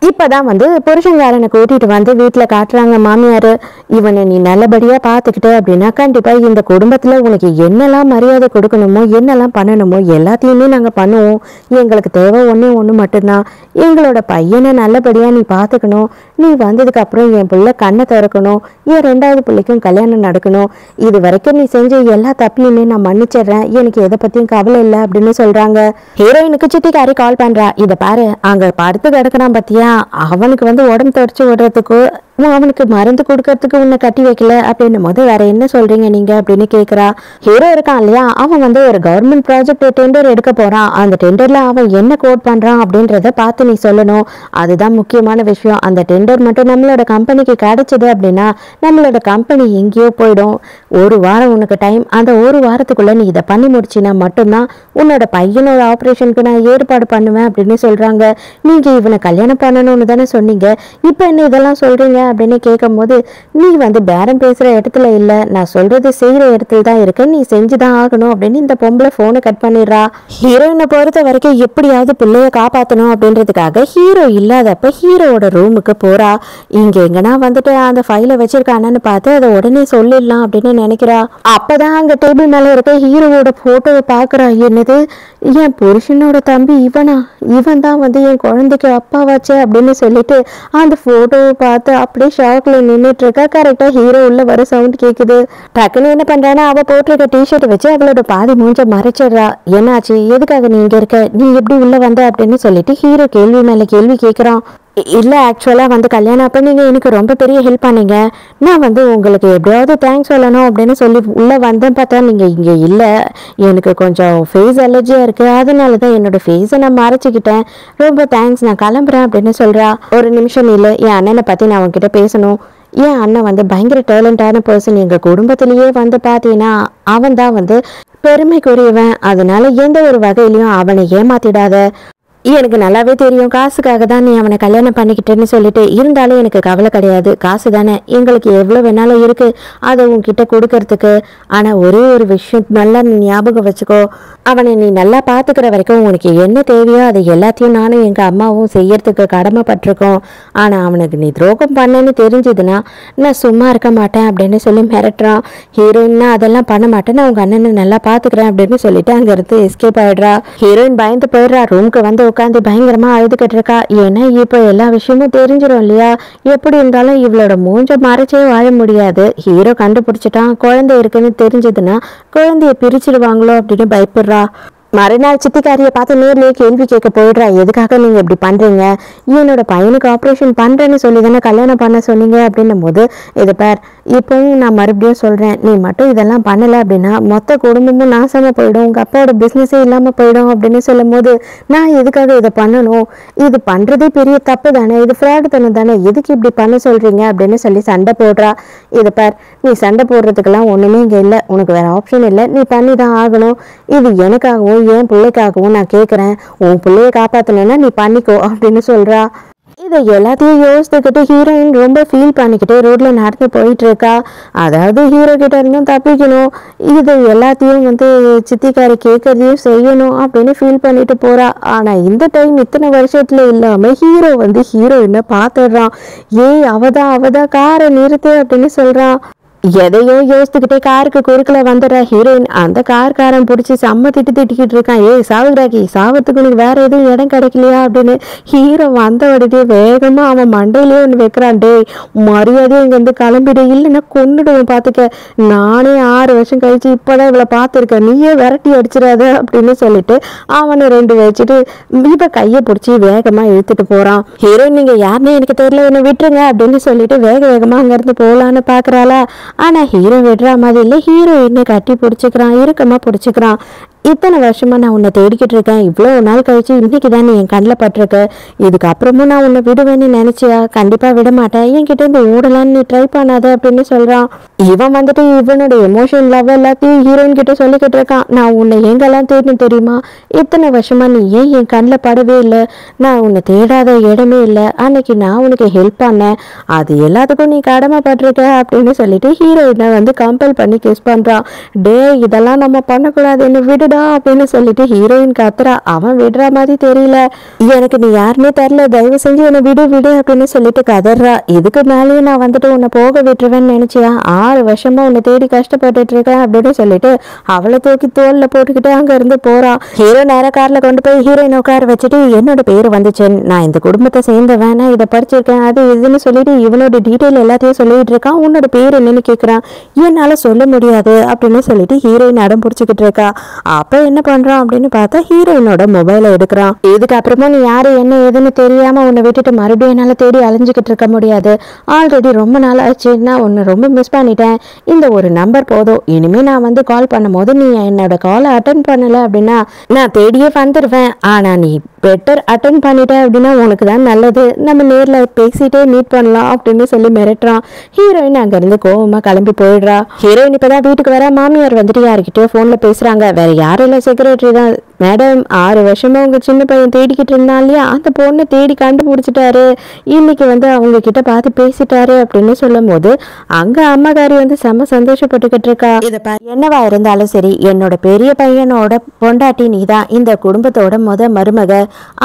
இப்பதான் வந்து புருஷங்காரனை கூட்டிட்டு வந்து வீட்டுல காட்டுறாங்க மாமியாரு. இவனை நீ நல்லபடியா பாத்துக்கிட்ட அப்படின்னா கண்டிப்பா இந்த குடும்பத்துல உனக்கு என்னெல்லாம் மரியாதை கொடுக்கணுமோ என்னெல்லாம் பண்ணணுமோ எல்லாத்தையுமே நாங்க பண்ணுவோம், எங்களுக்கு தேவை ஒண்ணு மட்டும்தான், எங்களோட பையனை நல்லபடியா நீ பாத்துக்கணும், நீ வந்ததுக்கு அப்புறம் என் பிள்ளை கண்ணை திறக்கணும், என் 2வது பிள்ளைக்கும் கல்யாணம் நடக்கணும், இது வரைக்கும் நீ செஞ்ச எல்லா தப்பையுமே நான் மன்னிச்சிடுறேன், எனக்கு எதை பத்தியும் கவலை இல்லை அப்படின்னு சொல்றாங்க. ஹீரோயினுக்கு சித்திக்காரி கால் பண்றா, இதை பாரு அங்க படுத்து கிடக்குறான் பத்தியா, அவனுக்கு வந்து உடம்பு தொடச்சு விடுறதுக்கு அவனுக்கு மருந்து கொடுக்கறதுக்கு உன்னை கட்டி வைக்கல அப்படின்னும் போது வேற என்ன சொல்றீங்க நீங்க அப்படின்னு கேக்குறா. ஹீரோ இருக்கான் இல்லையா, அவன் வந்து ஒரு கவர்மெண்ட் ப்ராஜெக்ட் டெண்டர் எடுக்க போறான், அந்த டெண்டர்ல அவன் என்ன கோட் பண்றான் அப்படின்றத பார்த்து நீ சொல்லணும், அதுதான் முக்கியமான விஷயம். அந்த டெண்டர் மட்டும் நம்மளோட கம்பெனிக்கு கிடைச்சது அப்படின்னா நம்மளோட கம்பெனி எங்கேயோ போயிடும். ஒரு வாரம் உனக்கு டைம், அந்த ஒரு வாரத்துக்குள்ள நீ இதை பண்ணி முடிச்சினா மட்டும்தான் உன்னோட பையனோட ஆப்ரேஷனுக்கு நான் ஏற்பாடு பண்ணுவேன் அப்படின்னு சொல்றாங்க. நீங்க இவனை கல்யாணம் பண்ணணும்னு தானே சொன்னீங்க, இப்ப என்ன இதெல்லாம் சொல்றீங்க அப்படின்னு கேட்கும் போது, நீ வந்து பேரம் பேசுற இடத்துல இல்ல, நான் சொல்றது செய்யற இடத்துல தான் இருக்கு, நீ செஞ்சுதான் ஆகணும் அப்படின்னு இந்த பொம்பளை போனை கட் பண்ணிடுறா. ஹீரோயினை பொறுத்த வரைக்கும் எப்படியாவது பிள்ளைய காப்பாத்தணும் அப்படின்றதுக்காக ஹீரோ இல்லாதப்ப ஹீரோவோட ரூமுக்கு போறா. இங்க எங்கன்னா வந்துட்டு அந்த ஃபைலை வச்சிருக்கானு பார்த்து அதை உடனே சொல்லிடலாம் அப்படின்னு நினைக்கிறா. அப்பதான் அங்க டேபிள் மேல இருக்க ஹீரோவோட போட்டோவை பாக்குறா. என்னது, என் புருஷனோட தம்பி இவன் தான் வந்து என் குழந்தைக்கு அப்பாவாச்சு அப்படின்னு சொல்லிட்டு அந்த போட்டோவை பார்த்து அப்படியே ஷாக்ல நின்றுட்டு இருக்கா. கரெக்டா ஹீரோ உள்ள வர சவுண்ட் கேக்குது. டக்குன்னு என்ன பண்றானா, அவ போட்டிருக்க டிஷர்ட் வச்சு அவளோட பாதி மூஞ்ச மறைச்சிடுறா. என்னாச்சு, எதுக்காக நீ இங்க இருக்க, நீ எப்படி உள்ள வந்த அப்படின்னு சொல்லிட்டு ஹீரோ கேள்வி மேல கேள்வி கேட்கிறான். இல்லை, ஆக்சுவலாக வந்து கல்யாணம் அப்போ நீங்கள் எனக்கு ரொம்ப பெரிய ஹெல்ப் பண்ணீங்க, நான் வந்து உங்களுக்கு எப்படியாவது தேங்க்ஸ் சொல்லணும் அப்படின்னு சொல்லி உள்ளே வந்தேன், பார்த்தா நீங்கள் இங்கே இல்லை, எனக்கு கொஞ்சம் ஃபேஸ் அலர்ஜியாக இருக்குது, அதனால தான் என்னோடய ஃபேஸை நான் மறைச்சிக்கிட்டேன், ரொம்ப தேங்க்ஸ், நான் கிளம்புறேன் அப்படின்னு சொல்கிறா. ஒரு நிமிஷம் இல்லை, என் அண்ணனை பற்றி நான் அவங்ககிட்ட பேசணும், என் அண்ணன் வந்து பயங்கர டேலண்டான பர்சன், எங்கள் குடும்பத்திலேயே வந்து பார்த்தீங்கன்னா அவன் தான் வந்து பெருமைக்குரியவன், அதனால எந்த ஒரு வகையிலையும் அவனை ஏமாத்திடாத, எனக்கு நல்லாவே தெரியும் காசுக்காக தான் நீ அவனை கல்யாணம் பண்ணிக்கிட்டேன்னு சொல்லிட்டு, இருந்தாலும் எனக்கு கவலை கிடையாது, காசு தானே, எங்களுக்கு எவ்வளோ வேணாலும் இருக்கு அதை உன்கிட்ட கொடுக்கறதுக்கு, ஆனால் ஒரே ஒரு விஷயம் நல்லா நீ ஞாபகம் வச்சுக்கோ, அவனை நீ நல்லா பார்த்துக்கிற வரைக்கும் உனக்கு என்ன தேவையோ அதை எல்லாத்தையும் நானும் எங்கள் அம்மாவும் செய்யறதுக்கு கடமைப்பட்டிருக்கோம், ஆனால் அவனுக்கு நீ துரோகம் பண்ணேன்னு தெரிஞ்சதுன்னா நான் சும்மா இருக்க மாட்டேன் அப்படின்னு சொல்லி மிரட்டுறான். ஹீரோயின்னா அதெல்லாம் பண்ண மாட்டேன், நான் உங்கள் அண்ணனை நல்லா பார்த்துக்கிறேன் அப்படின்னு சொல்லிட்டு அங்கேருந்து எஸ்கேப் ஆயிடுறா. ஹீரோயின் பயந்து போயிடுறா. ரூமுக்கு வந்து உட்காந்து பயங்கரமா அழுதுகிட்டு இருக்கா. ஏன்னா இப்போ எல்லா விஷயமும் தெரிஞ்சிடும் இல்லையா, எப்படி இருந்தாலும் இவளோட மூஞ்ச மறைச்சே வாழ முடியாது. ஹீரோ கண்டுபிடிச்சிட்டான், குழந்தை இருக்குன்னு தெரிஞ்சதுன்னா குழந்தைய பிரிச்சிடுவாங்களோ அப்படின்னு பயப்படுறா. மறுநாள் சித்திக்காரியை பார்த்து நேர்லயே கேள்வி கேட்க போயிடுறா. எதுக்காக நீங்க இப்படி பண்றீங்க, என்னோட பையனுக்கு ஆப்ரேஷன் பண்றேன்னு சொல்லி தானே கல்யாணம் பண்ண சொன்னீங்க அப்படின்னும் போது, இது பார் இப்பவும் நான் மறுபடியும் சொல்றேன், நீ மட்டும் இதெல்லாம் பண்ணல அப்படின்னா மொத்த குடும்பமும் நாசமா போயிடும், உங்க அப்பாவோட பிசினஸே இல்லாம போயிடும் அப்படின்னு சொல்லும் போது, நான் எதுக்காக இதை பண்ணணும், இது பண்றதே பெரிய தப்பு தானே, இது ஃப்ராடு தானே, எதுக்கு இப்படி பண்ண சொல்றீங்க அப்படின்னு சொல்லி சண்டை போடுறா. இது பார் நீ சண்டை போடுறதுக்கெல்லாம் ஒண்ணுமே இங்க இல்லை, உனக்கு வேற ஆப்ஷன் இல்லை, நீ பண்ணி தான் ஆகணும், இது எனக்காகவும் என் பிள்ளைக்காகவும் நான் கேட்குறேன், உன் பிள்ளைய காப்பாற்றணும்னா நீ பண்ணிக்கோ அப்படின்னு சொல்றா. இதை எல்லாத்தையும் யோசித்துக்கிட்டு ஹீரோயின் ரொம்ப ஃபீல் பண்ணிக்கிட்டு ரோட்ல நடந்து போயிட்டு இருக்கா. அதாவது ஹீரோ கிட்ட இருந்தும் தப்பிக்கணும், இது எல்லாத்தையும் சித்திக்காரி கேட்கறதையும் செய்யணும் அப்படின்னு ஃபீல் பண்ணிட்டு போறா. ஆனா இந்த டைம் இத்தனை வருஷத்துல இல்லாம ஹீரோ ஹீரோயினை பார்த்துடுறான். ஏய் அவதான் காரை நிறுத்து அப்படின்னு சொல்றான். எதையோ யோசித்துக்கிட்டே காருக்கு குறுக்கல வந்துடுற ஹீரோயின் அந்த கார்காரன் பிடிச்சி செம்ம திட்டிக்கிட்டு இருக்கான். ஏய் சாவுடாக்கி, சாவத்துக்கு உனக்கு வேற எதுவும் இடம் கிடைக்கலையா அப்படின்னு ஹீரோ வந்த உடனே வேகமா அவன் மண்டையிலேயே ஒன்று வைக்கிறான். டே மரியாதையும் இங்க கிளம்பிடு, இல்லைன்னா கொன்னுடுவேன் பார்த்துக்க, நானே 6 வருஷம் கழிச்சு இப்பதான் இவளை பார்த்துருக்கேன், நீயே விரட்டி அடிச்சிடாத அப்படின்னு சொல்லிட்டு அவனை 2 வச்சுட்டு இவ கையை பிடிச்சி வேகமா இழுத்துட்டு போறான். ஹீரோயின் நீங்க யாருன்னு எனக்கு தெரியல, என்ன விட்டுருங்க அப்படின்னு சொல்லிட்டு வேகமா அங்கிருந்து போகலான்னு பாக்குறாளா. ஆனா ஹீரோ விடுற மாதிரி இல்லை, ஹீரோயினை கட்டி பிடிச்சிக்கிறான், இறுக்கமா பிடிச்சிக்கிறான். இத்தனை வருஷமா நான் உன்னை தேடிக்கிட்டு இருக்கேன், இவ்வளோ நாள் கழிச்சு இன்னைக்கு தான் நீ என் கண்ணில் பட்டிருக்க, இதுக்கப்புறமும் நான் உன்னை விடுவேன்னு நினைச்சியா, கண்டிப்பா விட மாட்டேன், என்கிட்ட இருந்து ஓடலான்னு நீ ட்ரை பண்ணாத அப்படின்னு சொல்றான். இவன் இவனோட எமோஷன் லவ் எல்லாத்தையும் ஹீரோயின் கிட்ட சொல்லிக்கிட்டு இருக்கான். நான் உன்னை எங்கெல்லாம் தேடணும் தெரியுமா, இத்தனை வருஷமா நீ ஏன் என் கண்ணில் படவே இல்லை, நான் உன்னை தேடாத இடமே இல்லை, அன்னைக்கு நான் உனக்கு ஹெல்ப் பண்ணேன், அது எல்லாத்துக்கும் நீ கடமைப்பட்டிருக்க அப்படின்னு சொல்லிட்டு ஹீரோயினை கம்பல் பண்ணி கிஸ் பண்றான். டே இதெல்லாம் நம்ம பண்ணக்கூடாது, என்ன விடுடா அப்படின்னு சொல்லிட்டு ஹீரோயின் கத்துறா. அவன் விடுற மாதிரி தெரியல. எனக்கு நீ யாருன்னே தெரியல, தயவு செஞ்சு என்னை விடு அப்படின்னு சொல்லிட்டு கதறா. இதுக்கு மேலேயே நான் உன்னை போக விட்டுருவேன்னு நினைச்சியா, 6 வருஷமா உன்னை தேடி கஷ்டப்பட்டுட்டு இருக்கேன் அப்படின்னு சொல்லிட்டு அவளை தூக்கி தோல்ல போட்டுக்கிட்டு அங்க இருந்து போறான். ஹீரோ நேர கார்ல கொண்டு போய் ஹீரோயின் உட்கார வச்சுட்டு, என்னோட பேரு நான் இந்த குடும்பத்தை சேர்ந்தவன், நான் இதை படிச்சிருக்கேன், அது இதுன்னு சொல்லிட்டு இவனோட டீட்டெயில் எல்லாத்தையும் சொல்லிட்டு இருக்கான். உன்னோட பேர் என்னன்னு கேட்கறான். என்னால சொல்ல முடியாது அப்படின்னு சொல்லிட்டு ஹீரோயின் அடம் பிடிச்சிக்கிட்டு இருக்கா. அப்ப என்ன பண்றான் அப்படின்னு பார்த்தா ஹீரோயினோட மொபைலை எடுக்கிறான். இதுக்கு அப்புறமா நீ யாரு என்ன ஏதுன்னு தெரியாம உன்னை விட்டுட்டு மறுபடியும் என்னால தேடி அலைஞ்சுக்கிட்டு இருக்க முடியாது, ஆல்ரெடி ரொம்ப நாள் ஆச்சு, நான் உன்னை ரொம்ப மிஸ் பண்ணிட்டேன், இந்த ஒரு நம்பர் போதும், இனிமே நான் கால் பண்ணும் போது நீ என்னோட காலை அட்டன் பண்ணல அப்படின்னா நான் தேடியே வந்துடுவேன், ஆனா நீ பெட்டர் அட்டன் பண்ணிட்ட அப்படின்னா உனக்கு தான் நல்லது, நம்ம நேர்ல பேசிட்டே மீட் பண்ணலாம் அப்படின்னு சொல்லி மிரட்டுறான். ஹீரோயின் அங்க இருந்து கோவமா கிளம்பி போயிடுறா. ஹீரோயின் இப்பதான் வீட்டுக்கு வர மாமியார் யாருக்கிட்டயோ போன்ல பேசுறாங்க. வேற யாரும் இல்ல, செக்ரட்டரி தான். மேடம் 6 வருஷமா உங்க சின்ன பையன் தேடிக்கிட்டு இருந்தான் இல்லையா, அந்த பொண்ணை தேடி கண்டுபிடிச்சிட்டாரு, இன்னைக்கு அவங்க கிட்ட பார்த்து பேசிட்டாரு அப்படின்னு சொல்லும் போது அங்க அம்மாக்காரி செம்ம சந்தோஷப்பட்டுக்கிட்டு இருக்கா. என்னவா இருந்தாலும் சரி, என்னோட பெரிய பையனோட பொண்டாட்டி நீதான், இந்த குடும்பத்தோட மருமக,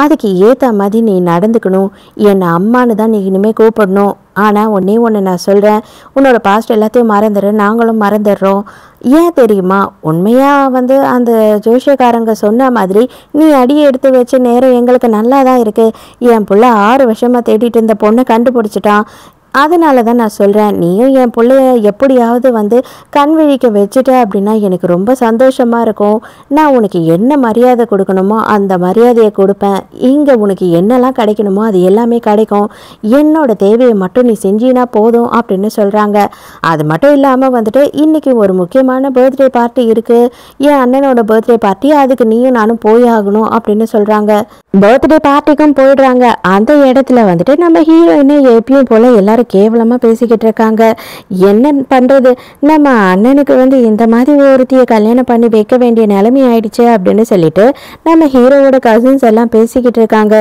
அதுக்கு ஏத்த மாதிரி நீ நடந்துக்கணும், என்ன அம்மானு தான் நீ இனிமே கூப்பிடணும். ஆனால் ஒன்று நான் சொல்கிறேன், உன்னோட பாஸ்ட் எல்லாத்தையும் மறந்துடு, நாங்களும் மறந்துடுறோம். ஏன் தெரியுமா, உண்மையாக அந்த ஜோஷியக்காரங்க சொன்ன மாதிரி நீ அடி எடுத்து வச்ச நேரம் எங்களுக்கு நல்லா தான் இருக்குது. என் பிள்ளை 6 வருஷமாக தேடிட்டு இருந்த பொண்ணை கண்டுபிடிச்சிட்டான், அதனால தான் நான் சொல்கிறேன், நீயும் என் பிள்ளைய எப்படியாவது கண் விழிக்க வச்சுட்ட அப்படின்னா எனக்கு ரொம்ப சந்தோஷமாக இருக்கும். நான் உனக்கு என்ன மரியாதை கொடுக்கணுமோ அந்த மரியாதையை கொடுப்பேன், இங்கே உனக்கு என்னெல்லாம் கிடைக்கணுமோ அது எல்லாமே கிடைக்கும், என்னோட தேவையை மட்டும் நீ செஞ்சினா போதும் அப்படின்னு சொல்கிறாங்க. அது மட்டும் இல்லாமல் இன்றைக்கி ஒரு முக்கியமான பர்த்டே பார்ட்டி இருக்குது, என் அண்ணனோட பர்த்டே பார்ட்டி, அதுக்கு நீயும் நானும் போய் ஆகணும் அப்படின்னு சொல்கிறாங்க. பர்த்டே பார்ட்டிக்கும் போயிடுறாங்க. அந்த இடத்துல நம்ம ஹீரோயினை எப்பயும் போல் எல்லாரும் கேவலமா பேசிக்கிட்டு இருக்காங்க. என்ன பண்றது, நம்ம அண்ணனுக்கு இந்த மாதிரி ஒருத்தியை கல்யாணம் பண்ணி வைக்க வேண்டிய நிலைமை ஆயிடுச்சு அப்படின்னு சொல்லிட்டு நம்ம ஹீரோவோட கசின்ஸ் எல்லாம் பேசிக்கிட்டு இருக்காங்க.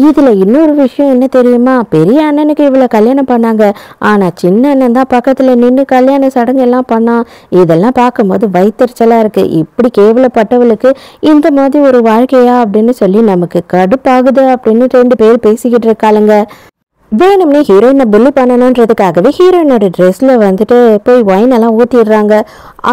இதுல இன்னொரு விஷயம் என்ன தெரியுமா, பெரிய அண்ணனுக்கு இவ்வளவு கல்யாணம் பண்ணாங்க, ஆனா சின்ன அண்ணன் தான் பக்கத்துல நின்று கல்யாண சடங்கு எல்லாம் பண்ணா. இதெல்லாம் பார்க்கும்போது வயிற்றுச்சலா இருக்கு, இப்படி கேவலப்பட்டவளுக்கு இந்த மாதிரி ஒரு வாழ்க்கையா அப்படின்னு சொல்லி நமக்கு கடுப்பாகுது அப்படின்னு 2 பேர் பேசிக்கிட்டு இருக்காளுங்க. வேணும்னே ஹீரோயினை புல்லி பண்ணணுன்றதுக்காகவே ஹீரோயினோட ட்ரெஸ்ல வந்துட்டு போய் ஒயின் எல்லாம் ஊத்திடுறாங்க.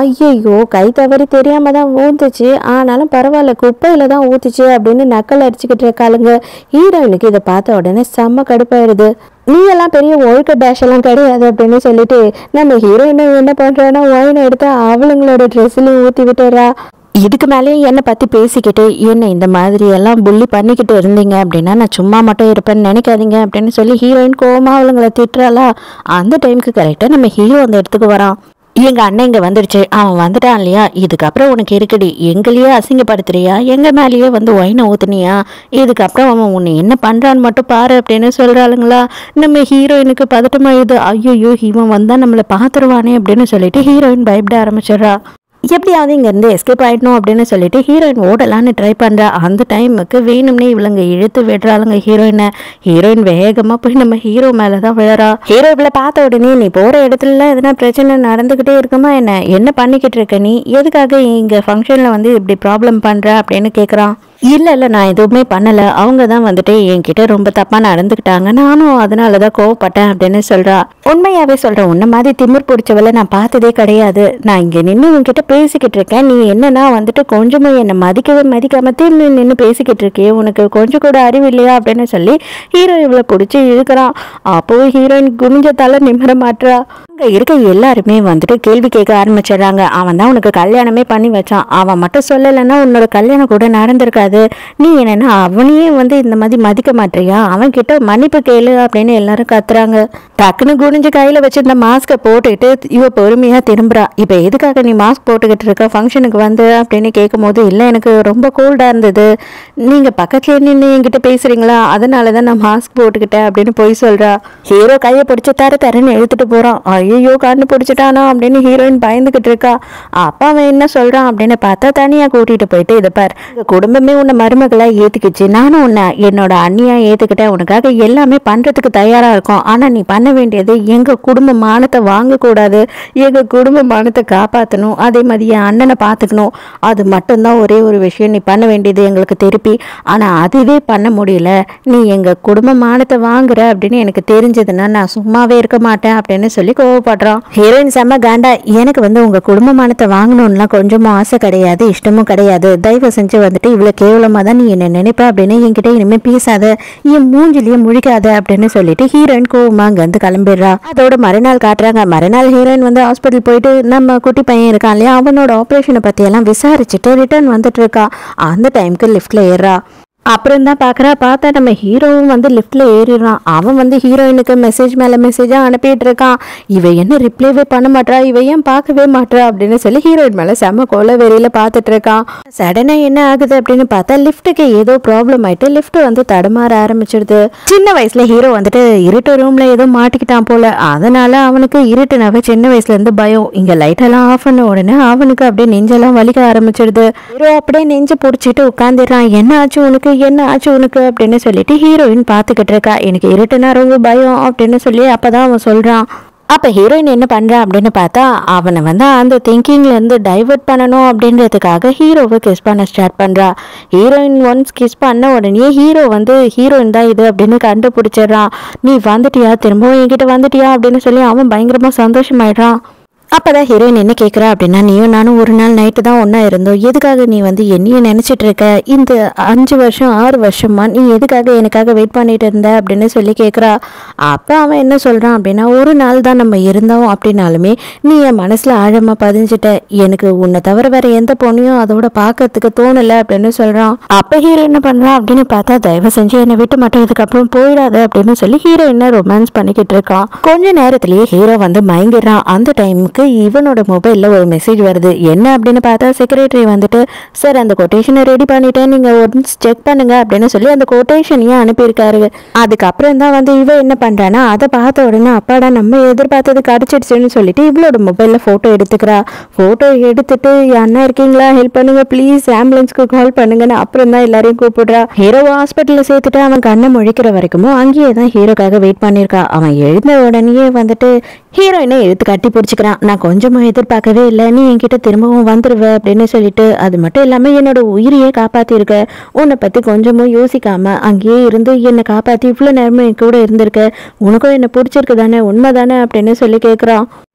ஐயையோ, கை தவறி தெரியாம தான் ஊத்துச்சு, ஆனாலும் பரவாயில்ல, குப்பையில தான் ஊத்துச்சு அப்படின்னு நக்கல் அடிச்சுக்கிட்டு இருக்காளுங்க. ஹீரோயினுக்கு இதை பார்த்த உடனே செம்ம கடுப்பாயிடுது. நீ எல்லாம் பெரிய ஒழுக்க டேஷ் எல்லாம் கிடையாது அப்படின்னு சொல்லிட்டு நம்ம ஹீரோயினை என்ன பண்றான்னா ஒயினை எடுத்து அவளுங்களோட ட்ரெஸ்லயும் ஊத்தி விட்டுறா. இதுக்கு மேலேயும் என்னை பற்றி பேசிக்கிட்டு என்ன இந்த மாதிரி எல்லாம் புள்ளி பண்ணிக்கிட்டு இருந்தீங்க அப்படின்னா நான் சும்மா மட்டும் இருப்பேன்னு நினைக்காதீங்க அப்படின்னு சொல்லி ஹீரோயின் கோவமா அவளுங்களை திட்டுறாளா. அந்த டைமுக்கு கரெக்டாக நம்ம ஹீரோ அந்த இடத்துக்கு வரான். எங்கள் அண்ணன் இங்கே வந்துடுச்சு, அவன் வந்துட்டான் இல்லையா, இதுக்கப்புறம் உனக்கு இருக்குடி, எங்களையே அசிங்கப்படுத்துறியா, எங்கள் மேலேயே வந்து ஒயினை ஊத்துனியா, இதுக்கப்புறம் அவன் உன்னை என்ன பண்ணுறான்னு மட்டும் பாரு அப்படின்னு சொல்கிறாளுங்களா. நம்ம ஹீரோயினுக்கு பதட்டமாயிடுது. ஐயோ, இவன் வந்தால் நம்மளை பார்த்துருவானே அப்படின்னு சொல்லிட்டு ஹீரோயின் பயப்பட ஆரம்பிச்சிடுறா. எப்படியாவது இங்கேருந்து எஸ்கேப் ஆகிடணும் அப்படின்னு சொல்லிட்டு ஹீரோயின் ஓடலான்னு ட்ரை பண்ணுறா. அந்த டைமுக்கு வேணும்னே இவளுங்க இழுத்து விடுறாளுங்க ஹீரோயினை. ஹீரோயின் வேகமாக போய் நம்ம ஹீரோ மேலே தான் விழறா. ஹீரோ இவளை பார்த்த உடனே நீ போகிற இடத்துல எதனா பிரச்சனை நடந்துக்கிட்டே இருக்குமா, என்ன பண்ணிக்கிட்டு இருக்க, நீ எதுக்காக இங்கே ஃபங்க்ஷனில் வந்து இப்படி ப்ராப்ளம் பண்ணுற அப்படின்னு கேட்குறான். இல்லை நான் எதுவுமே பண்ணலை, அவங்க தான் வந்துட்டு என்கிட்ட ரொம்ப தப்பாக நடந்துக்கிட்டாங்க, நானும் அதனால தான் கோவப்பட்டேன் அப்படின்னு சொல்கிறா. உண்மையாகவே சொல்கிறேன், உன்ன மாதிரி திமிர் பிடிச்சவளை நான் பார்த்ததே கிடையாது. நான் இங்கே நின்று உன்கிட்ட பேசிக்கிட்டு இருக்கேன், நீ என்னன்னா வந்துட்டு கொஞ்சமும் என்னை மதிக்காம திரும்பி நின்று பேசிக்கிட்டு இருக்கே, உனக்கு கொஞ்சம் கூட அறிவு இல்லையா அப்படின்னு சொல்லி ஹீரோ இவளை பிடிச்சி இழுக்கிறான். அப்போ ஹீரோயின் குனிஞ்ச தலை நிமிர மாட்டுறா. அங்கே இருக்க எல்லாருமே வந்துட்டு கேள்வி கேட்க ஆரம்பிச்சிடுறாங்க. அவன் தான் உனக்கு கல்யாணமே பண்ணி வச்சான், அவன் மட்டும் சொல்லலைன்னா உன்னோட கல்யாணம் கூட நடந்திருக்காது, நீ என்னன்னா அவனையே வந்து இந்த மாதிரி மதிக்க மாட்டியா, அவன் கிட்ட மன்னிப்பு கேளு அப்படின்னு எல்லாரும் கத்துறாங்க. டக்குன்னு குனிஞ்சு கையில் வச்சிருந்த மாஸ்கை போட்டுக்கிட்டு இவ பொறுமையாக திரும்புறா. இப்போ எதுக்காக நீ மாஸ்க் போட்டுக்கிட்டு இருக்க ஃபங்க்ஷனுக்கு வந்து அப்படின்னு கேட்கும் போது, இல்லை எனக்கு ரொம்ப கோல்டாக இருந்தது, நீங்கள் பக்கத்துல நின்று என்கிட்ட பேசுறீங்களா, அதனால தான் நான் மாஸ்க் போட்டுக்கிட்டேன் அப்படின்னு போய் சொல்கிறா. ஹீரோ கையை பிடிச்சி தரன்னு எழுத்துட்டு போகிறான். ஐயோ, கண்டுபிடிச்சிட்டானா அப்படின்னு ஹீரோயின் பயந்துக்கிட்டு இருக்கா. அப்பா அவன் என்ன சொல்கிறான் அப்படின்னு பார்த்தா தனியாக கூட்டிகிட்டு போயிட்டு, இதை பார், எங்கள் குடும்பமே உன்னை மருமகளாக ஏற்றுக்கிச்சு, நானும் உன்னை என்னோட அண்ணியாக ஏற்றுக்கிட்டேன், உனக்காக எல்லாமே பண்ணுறதுக்கு தயாராக இருக்கும், ஆனால் நீ பண்ண வேண்டியது எங்கள் குடும்ப மானத்தை வாங்கக்கூடாது, எங்கள் குடும்ப மானத்தை காப்பாற்றணும், அதே மாதிரி என் அண்ணனை பார்த்துக்கணும், அது மட்டும்தான் ஒரே ஒரு விஷயம் நீ பண்ண வேண்டியது எங்களுக்கு திருப்பி. ஆனால் அதுவே பண்ண முடியல, நீ எங்கள் குடும்ப மானத்தை வாங்குற அப்படின்னு எனக்கு தெரிஞ்சதுன்னா நான் சும்மாவே இருக்க மாட்டேன் அப்படின்னு சொல்லி கோவப்படுறான். ஹீரோயின் செம்ம காண்டா, எனக்கு வந்து உங்கள் குடும்ப மானத்தை வாங்கணும்லாம் கொஞ்சமும் ஆசை கிடையாது, இஷ்டமும் கிடையாது, தயவு செஞ்சு வந்துட்டு இவ்வளோ கேவலமாக தான் நீ என்ன நினைப்ப அப்படின்னு என்கிட்ட இனிமேல் பேசாத, என் மூஞ்சிலேயே முழிக்காத அப்படின்னு சொல்லிட்டு ஹீரோயின் கோவமா அங்கேருந்து கிளம்பிடுறா. அதோட மறுநாள் காட்டுறாங்க. மறுநாள் ஹீரோயின் வந்து ஹாஸ்பிட்டல் போயிட்டு நம்ம குட்டி பையன் இருக்கான் இல்லையா, அவனோட ஆப்ரேஷனை பற்றியெல்லாம் விசாரிச்சுட்டு ரிட்டர்ன் வந்துட்டு இருக்கா. அந்த டைமுக்கு லிஃப்ட்ல ஏறா. அப்புறம் தான் பார்த்தா நம்ம ஹீரோவும் வந்து லிஃப்ட்ல ஏறிடுறான். அவன் வந்து ஹீரோயினுக்கு மெசேஜ் மேலே மெசேஜாக அனுப்பிட்டு இருக்கான். இவ என்ன ரிப்ளைவே பண்ண மாட்டா, இவ ஏன் பார்க்கவே மாட்டா அப்படின்னு சொல்லி ஹீரோயின் மேலே செம்ம கொலை வெறியில பார்த்துட்டு இருக்கான். சடனாக என்ன ஆகுது அப்படின்னு பார்த்தா லிஃப்ட்டுக்கு ஏதோ ப்ராப்ளம் ஆயிட்டு லிஃப்ட் வந்து தடுமாற ஆரம்பிச்சிடுது. சின்ன வயசுல ஹீரோ வந்துட்டு இருட்டு ரூம்ல ஏதோ மாட்டிக்கிட்டான் போல, அதனால அவனுக்கு இருட்டுனாவே சின்ன வயசுல இருந்து பயம். இங்க லைட்டெல்லாம் ஆஃப் பண்ண உடனே அவனுக்கு அப்படியே நெஞ்செல்லாம் வலிக்க ஆரம்பிச்சிடுது. ஹீரோ அப்படியே நெஞ்சு பிடிச்சிட்டு உட்காந்துடுறான். என்ன ஆச்சு உனக்கு அப்படின்னு சொல்லிட்டு ஹீரோயின் பார்த்துக்கிட்டு இருக்கா. எனக்கு இருட்டுனா ரொம்ப பயம் அப்படின்னு சொல்லி அப்பதான் அவன் சொல்றான். அப்போ ஹீரோயின் என்ன பண்ணுறா அப்படின்னு பார்த்தா அவனை வந்து அந்த திங்கிங்லேருந்து டைவர்ட் பண்ணணும் அப்படின்றதுக்காக ஹீரோவை கிஸ் பண்ண ஸ்டார்ட் பண்ணுறா. ஹீரோயின் ஒன்ஸ் கிஸ் பண்ண உடனே ஹீரோ வந்து ஹீரோயின் தான் இது அப்படின்னு கண்டுபிடிச்சிடுறான். நீ வந்துட்டியா, திரும்பவும் என்கிட்ட வந்துட்டியா அப்படின்னு சொல்லி அவன் பயங்கரமாக சந்தோஷமாயிடுறான். அப்போதான் ஹீரோயின் என்ன கேட்குறா அப்படின்னா, நீயும் நானும் ஒரு நாள் நைட்டு தான் ஒன்றா இருந்தோம், எதுக்காக நீ வந்து என்னையும் நினச்சிட்டு இருக்க, இந்த 5 வருஷம் 6 வருஷமா நீ எதுக்காக எனக்காக வெயிட் பண்ணிட்டு இருந்த அப்படின்னு சொல்லி கேட்குறா. அப்போ அவன் என்ன சொல்கிறான் அப்படின்னா, ஒரு நாள் தான் நம்ம இருந்தோம் அப்படின்னாலுமே நீ என் மனசில் ஆழமாக பதிஞ்சிட்ட, எனக்கு உன்னை தவிர வேற எந்த பொண்ணையும் அதோட பார்க்கறதுக்கு தோணலை அப்படின்னு சொல்கிறான். அப்போ ஹீரோ என்ன பண்ணுறான் அப்படின்னு பார்த்தா, தயவு செஞ்சு என்னை விட்டு மட்டும் இதுக்கப்புறம் போயிடாத அப்படின்னு சொல்லி ஹீரோ என்ன ரொமான்ஸ் பண்ணிக்கிட்டு இருக்கான். கொஞ்ச நேரத்திலேயே ஹீரோ வந்து மயங்கிடுறான். அந்த டைமுக்கு இவனோட மொபைல்ல ஒரு மெசேஜ் வருது. என்ன அப்படின்னு பார்த்தா செக்ரட்டரி வந்துட்டு, சார் அந்த கொட்டேஷனை ரெடி பண்ணிட்டேன், நீங்க ஒன்ஸ் செக் பண்ணுங்க அப்படின்னு சொல்லி அந்த கொட்டேஷனையே அனுப்பியிருக்காரு. அதுக்கப்புறம் தான் வந்து இவ என்ன பண்றானா, அதை பார்த்த உடனே அப்பாடா நம்ம எதிர்பார்த்தது கிடைச்சிடுச்சுன்னு சொல்லிட்டு இவளோட மொபைல்ல போட்டோ எடுத்துக்கிறா. போட்டோ எடுத்துட்டு அண்ணா இருக்கீங்களா, ஹெல்ப் பண்ணுங்க ப்ளீஸ், ஆம்புலன்ஸ்க்கு கால் பண்ணுங்கன்னு அப்புறம் தான் எல்லாரையும் கூப்பிடுறா. ஹீரோ ஹாஸ்பிட்டல்ல சேர்த்துட்டு அவன் கண்ணை முழிக்கிற வரைக்கும் அங்கேயே தான் ஹீரோக்காக வெயிட் பண்ணியிருக்கா. அவன் எழுந்த உடனே வந்துட்டு ஹீரோயினை எடுத்து கட்டி பிடிச்சிக்கிறான். நான் கொஞ்சமும் எதிர்பார்க்கவே இல்லை, நீ என்கிட்ட திரும்பவும் வந்துடுவ அப்படின்னு சொல்லிட்டு. அது மட்டும் இல்லாமல் என்னோட உயிரையே காப்பாற்றிருக்க, உன்னை பற்றி கொஞ்சமும் யோசிக்காம அங்கேயே இருந்து என்னை காப்பாற்றி இவ்வளோ நேரமும் என் கூட இருந்திருக்க, உனக்கும் என்னை பிடிச்சிருக்கு தானே, உண்மை தானே அப்படின்னு சொல்லி கேட்குறான்.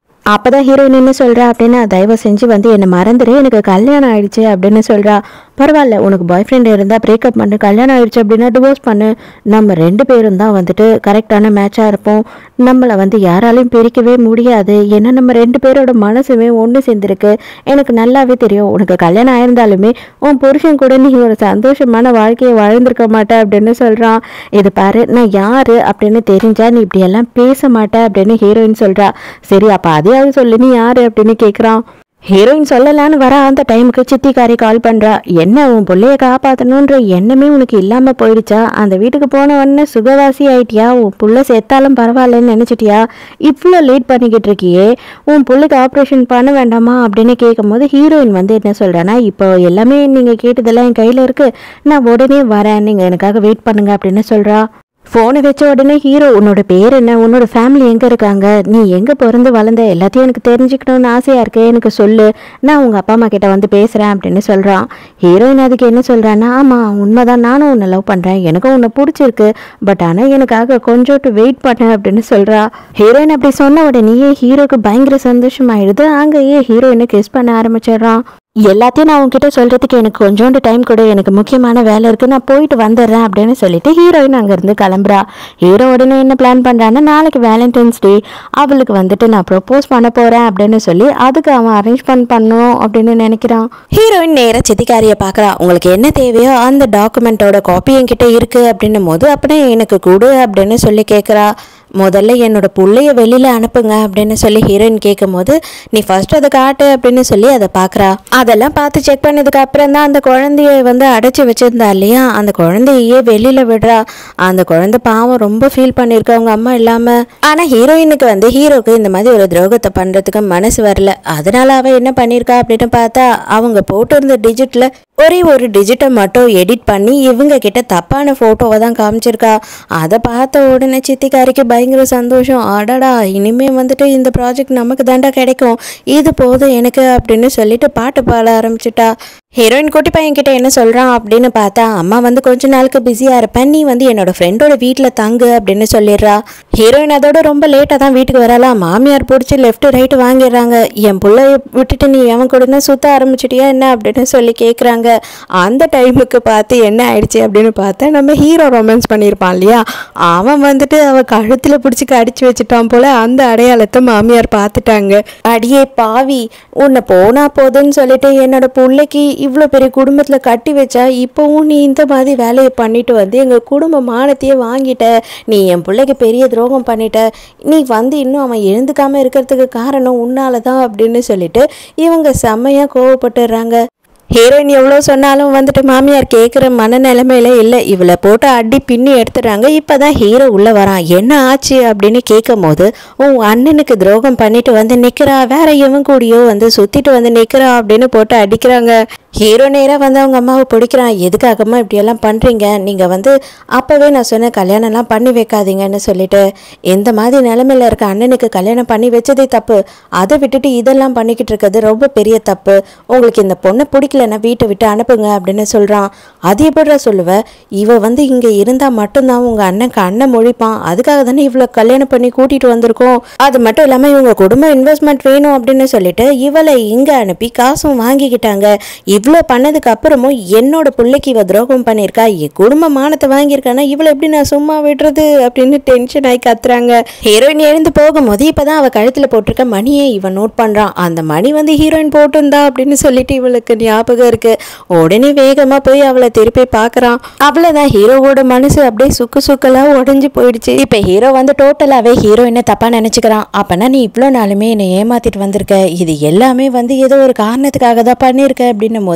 அப்போதான் ஹீரோயின் என்ன சொல்கிறா அப்படின்னா, தயவு செஞ்சு வந்து என்னை மறந்துடு, எனக்கு கல்யாணம் ஆயிடுச்சு அப்படின்னு சொல்கிறா. பரவாயில்ல, உனக்கு பாய் ஃப்ரெண்ட் இருந்தால் பிரேக்கப் பண்ணு, கல்யாணம் ஆயிடுச்சு அப்படின்னா டிவோர்ஸ் பண்ணு, நம்ம 2 பேரும் தான் வந்துட்டு கரெக்டான மேட்சாக இருப்போம், நம்மளை வந்து யாராலையும் பிரிக்கவே முடியாது, ஏன்னா நம்ம 2 பேரோட மனசுமே ஒன்று சேர்ந்துருக்கு, எனக்கு நல்லாவே தெரியும், உனக்கு கல்யாணம் ஆயிருந்தாலுமே உன் புருஷன் கூட நீ ஒரு சந்தோஷமான வாழ்க்கையை வாழ்ந்திருக்க மாட்டே அப்படின்னு சொல்கிறான். இது பாரு, நான் யாரு அப்படின்னு தெரிஞ்சா நீ இப்படியெல்லாம் பேச மாட்டேன் அப்படின்னு ஹீரோயின் சொல்கிறா. சரி அப்போ அதையாவது சொல்லு, நீ யாரு அப்படின்னு கேட்குறான். ஹீரோயின் சொல்லலான்னு வர அந்த டைமுக்கு சித்திக்காரி கால் பண்ணுறா. என்ன உன் பிள்ளைய காப்பாற்றணுன்ற எண்ணமே உனக்கு இல்லாமல் போயிடுச்சா? அந்த வீட்டுக்கு போன உடனே சுகவாசி ஆயிட்டியா? உன் புள்ள செத்தாலும் பரவாயில்லன்னு நினச்சிட்டியா? இவ்வளோ லேட் பண்ணிக்கிட்டு இருக்கியே, உன் பிள்ளைக்கு ஆப்ரேஷன் பண்ண வேண்டாமா அப்படின்னு கேட்கும் போது ஹீரோயின் வந்து என்ன சொல்கிறான்னா, இப்போ எல்லாமே நீங்கள் கேட்டதெல்லாம் என் கையில் இருக்குது, நான் உடனே வரேன், நீங்கள் எனக்காக வெயிட் பண்ணுங்க அப்படின்னு சொல்கிறா. ஃபோனை வச்ச உடனே ஹீரோ, உன்னோட பேர் என்ன, உன்னோட ஃபேமிலி எங்கே இருக்காங்க, நீ எங்கே பிறந்து வளர்ந்த, எல்லாத்தையும் எனக்கு தெரிஞ்சுக்கணும்னு ஆசையாக இருக்கு, எனக்கு சொல்லு, நான் உங்கள் அப்பா அம்மா கிட்ட வந்து பேசுகிறேன் அப்படின்னு சொல்கிறான். ஹீரோயின் அதுக்கு என்ன சொல்கிறான்னா, ஆமாம் உண்மைதான், நானும் உன்னை லவ் பண்ணுறேன், எனக்கும் உன்னை பிடிச்சிருக்கு, பட் ஆனால் எனக்காக கொஞ்சோட்டு வெயிட் பண்ண அப்படின்னு சொல்கிறா. ஹீரோயின் அப்படி சொன்ன உடனேயே ஹீரோக்கு பயங்கர சந்தோஷமாயிடுது. அங்கேயே ஹீரோயினை கிஸ் பண்ண ஆரம்பிச்சிடுறான். எல்லாத்தையும் நான் உங்ககிட்ட சொல்கிறதுக்கு எனக்கு கொஞ்சோண்டு டைம் கொடு, எனக்கு முக்கியமான வேலை இருக்குது, நான் போயிட்டு வந்துடுறேன் அப்படின்னு சொல்லிட்டு ஹீரோயின் அங்கேருந்து கிளம்புறா. ஹீரோ உடனே என்ன பிளான் பண்ணுறான்னா, நாளைக்கு வேலண்டைன்ஸ் டே, அவளுக்கு வந்துட்டு நான் ப்ரப்போஸ் பண்ண போகிறேன் அப்படின்னு சொல்லி அதுக்கு அவன் அரேஞ்ச்மெண்ட் பண்ணணும் அப்படின்னு நினைக்கிறான். ஹீரோயின் நேராக சித்திக்காரியை பார்க்குறா. உங்களுக்கு என்ன தேவையோ அந்த டாக்குமெண்ட்டோட காப்பி என்கிட்ட இருக்குது அப்படின்னும் போது, அப்படியே எனக்கு கொடு அப்படின்னு சொல்லி கேட்குறா. முதல்ல என்னோட பிள்ளைய வெளியில் அனுப்புங்க அப்படின்னு சொல்லி ஹீரோயின் கேட்கும் போது, நீ ஃபர்ஸ்ட் அதை காட்டு அப்படின்னு சொல்லி அதை பார்க்குறா. அதெல்லாம் பார்த்து செக் பண்ணதுக்கு அப்புறம் தான் அந்த குழந்தைய வந்து அடைச்சி வச்சிருந்தா இல்லையா, அந்த குழந்தையே வெளியில் விடுறா. அந்த குழந்தை பாவம் ரொம்ப ஃபீல் பண்ணியிருக்க அவங்க அம்மா இல்லாமல். ஆனால் ஹீரோயினுக்கு வந்து ஹீரோக்கு இந்த மாதிரி ஒரு துரோகத்தை பண்ணுறதுக்கு மனசு வரல. அதனால அவள் என்ன பண்ணியிருக்கா அப்படின்னு பார்த்தா, அவங்க போட்டிருந்த டிஜிட்டில் ஒரே ஒரு டிஜிட்டை மட்டும் எடிட் பண்ணி இவங்க கிட்ட தப்பான ஃபோட்டோவை தான் காமிச்சிருக்கா. அதை பார்த்த உடனே சித்திக்காரிக்கு பயங்கர சந்தோஷம். அடடா, இனிமே வந்துட்டு இந்த ப்ராஜெக்ட் நமக்கு தாண்டா கிடைக்கும், இது போதும் எனக்கு அப்படின்னு சொல்லிட்டு பாட்டு பாட ஆரம்பிச்சிட்டா. ஹீரோயின் குட்டி பையன் கிட்ட என்ன சொல்கிறான் அப்படின்னு பார்த்தா, அம்மா வந்து கொஞ்ச நாளுக்கு பிஸியாக இருப்பேன், நீ வந்து என்னோட ஃப்ரெண்டோட வீட்டில் தங்கு அப்படின்னு சொல்லிடுறா. ஹீரோயின் அதோட ரொம்ப லேட்டாக தான் வீட்டுக்கு வரலாம். மாமியார் பிடிச்சி லெஃப்ட் ரைட்டு வாங்கிடுறாங்க. என் பிள்ளைய விட்டுட்டு நீ அவன் கூட தான் சுற்ற ஆரம்பிச்சிட்டியா என்ன அப்படின்னு சொல்லி கேட்குறாங்க. அந்த டைமுக்கு பார்த்து என்ன ஆயிடுச்சு அப்படின்னு பார்த்தா, நம்ம ஹீரோ ரொமான்ஸ் பண்ணியிருப்பான் இல்லையா, அவன் வந்துட்டு அவன் கழுத்தில் பிடிச்சி கடிச்சு வச்சுட்டான் போல. அந்த அடையாளத்தை மாமியார் பார்த்துட்டாங்க. அடியே பாவி, உன்னை போனா போதுன்னு சொல்லிட்டு என்னோட பிள்ளைக்கு இவ்வளோ பெரிய குடும்பத்தில் கட்டி வச்சா, இப்போவும் நீ இந்த மாதிரி வேலையை பண்ணிட்டு வந்து எங்கள் குடும்ப மானத்தையே வாங்கிட்ட, நீ என் பிள்ளைக்கு பெரிய துரோகம் பண்ணிட்ட, நீ வந்து இன்னும் அவன் எழுந்துக்காமல் இருக்கிறதுக்கு காரணம் உன்னால தான் அப்படின்னு சொல்லிட்டு இவங்க செம்மையாக கோவப்பட்டுடுறாங்க. ஹீரோயின் எவ்வளோ சொன்னாலும் வந்துட்டு மாமியார் கேட்குற மனநிலைமையில இல்லை. இவளை போட்டு அடி பின்னி எடுத்துடுறாங்க. இப்போ தான் ஹீரோ உள்ளே வரான். என்ன ஆச்சு அப்படின்னு கேட்கும் போது, உன் அண்ணனுக்கு துரோகம் பண்ணிட்டு வந்து நிற்கிறா, வேற எவன் கூடியோ வந்து சுற்றிட்டு வந்து நிற்கிறா அப்படின்னு போட்டு அடிக்கிறாங்க. ஹீரோ நேராக வந்து அவங்க அம்மாவை பிடிக்கிறான். எதுக்காகம்மா இப்படியெல்லாம் பண்ணுறீங்க, நீங்கள் வந்து அப்போவே நான் சொன்னேன் கல்யாணம்லாம் பண்ணி வைக்காதீங்கன்னு சொல்லிட்டு, எந்த மாதிரி நிலமையில இருக்க அண்ணனுக்கு கல்யாணம் பண்ணி வச்சதே தப்பு, அதை விட்டுட்டு இதெல்லாம் பண்ணிக்கிட்டு இருக்கிறது ரொம்ப பெரிய தப்பு, உங்களுக்கு இந்த பொண்ணை பிடிக்கலன்னா வீட்டை விட்டு அனுப்புங்க அப்படின்னு சொல்கிறான். அது எப்படிடா சொல்லுவேன், இவ வந்து இங்கே இருந்தால் மட்டும்தான் உங்கள் அண்ணனுக்கு அண்ணன் மொழிப்பான், அதுக்காக தானே இவ்வளோ கல்யாணம் பண்ணி கூட்டிகிட்டு வந்திருக்கோம், அது மட்டும் இல்லாமல் இவங்க குடும்ப இன்வெஸ்ட்மெண்ட் வேணும் அப்படின்னு சொல்லிட்டு இவளை இங்கே அனுப்பி காசும் வாங்கிக்கிட்டாங்க. இவ்வளோ பண்ணதுக்கு அப்புறமும் என்னோட பிள்ளைக்கு இவ துரோகம் பண்ணியிருக்கா, என் குடும்ப மானத்தை வாங்கியிருக்கானா, இவளை எப்படி நான் சும்மா விடுறது அப்படின்னு டென்ஷன் ஆகி கத்துறாங்க. ஹீரோயின் எழுந்து போகும்போது இப்போதான் அவள் கழுத்தில் போட்டிருக்க மணியை இவன் நோட் பண்ணுறான். அந்த மணி வந்து ஹீரோயின் போட்டிருந்தா அப்படின்னு சொல்லிட்டு இவளுக்கு ஞாபகம் இருக்கு. உடனே வேகமாக போய் அவளை திருப்பி பார்க்குறான். அவ்வளோதான், ஹீரோவோட மனசு அப்படியே சுக்கலாக உடஞ்சி போயிடுச்சு. இப்போ ஹீரோ வந்து டோட்டலாகவே ஹீரோயினை தப்பாக நினச்சிக்கிறான். அப்போனா நீ இவ்வளோ நாளுமே என்னை ஏமாத்திட்டு வந்திருக்க, இது எல்லாமே வந்து ஏதோ ஒரு காரணத்துக்காக தான் பண்ணியிருக்க அப்படின்னும் போது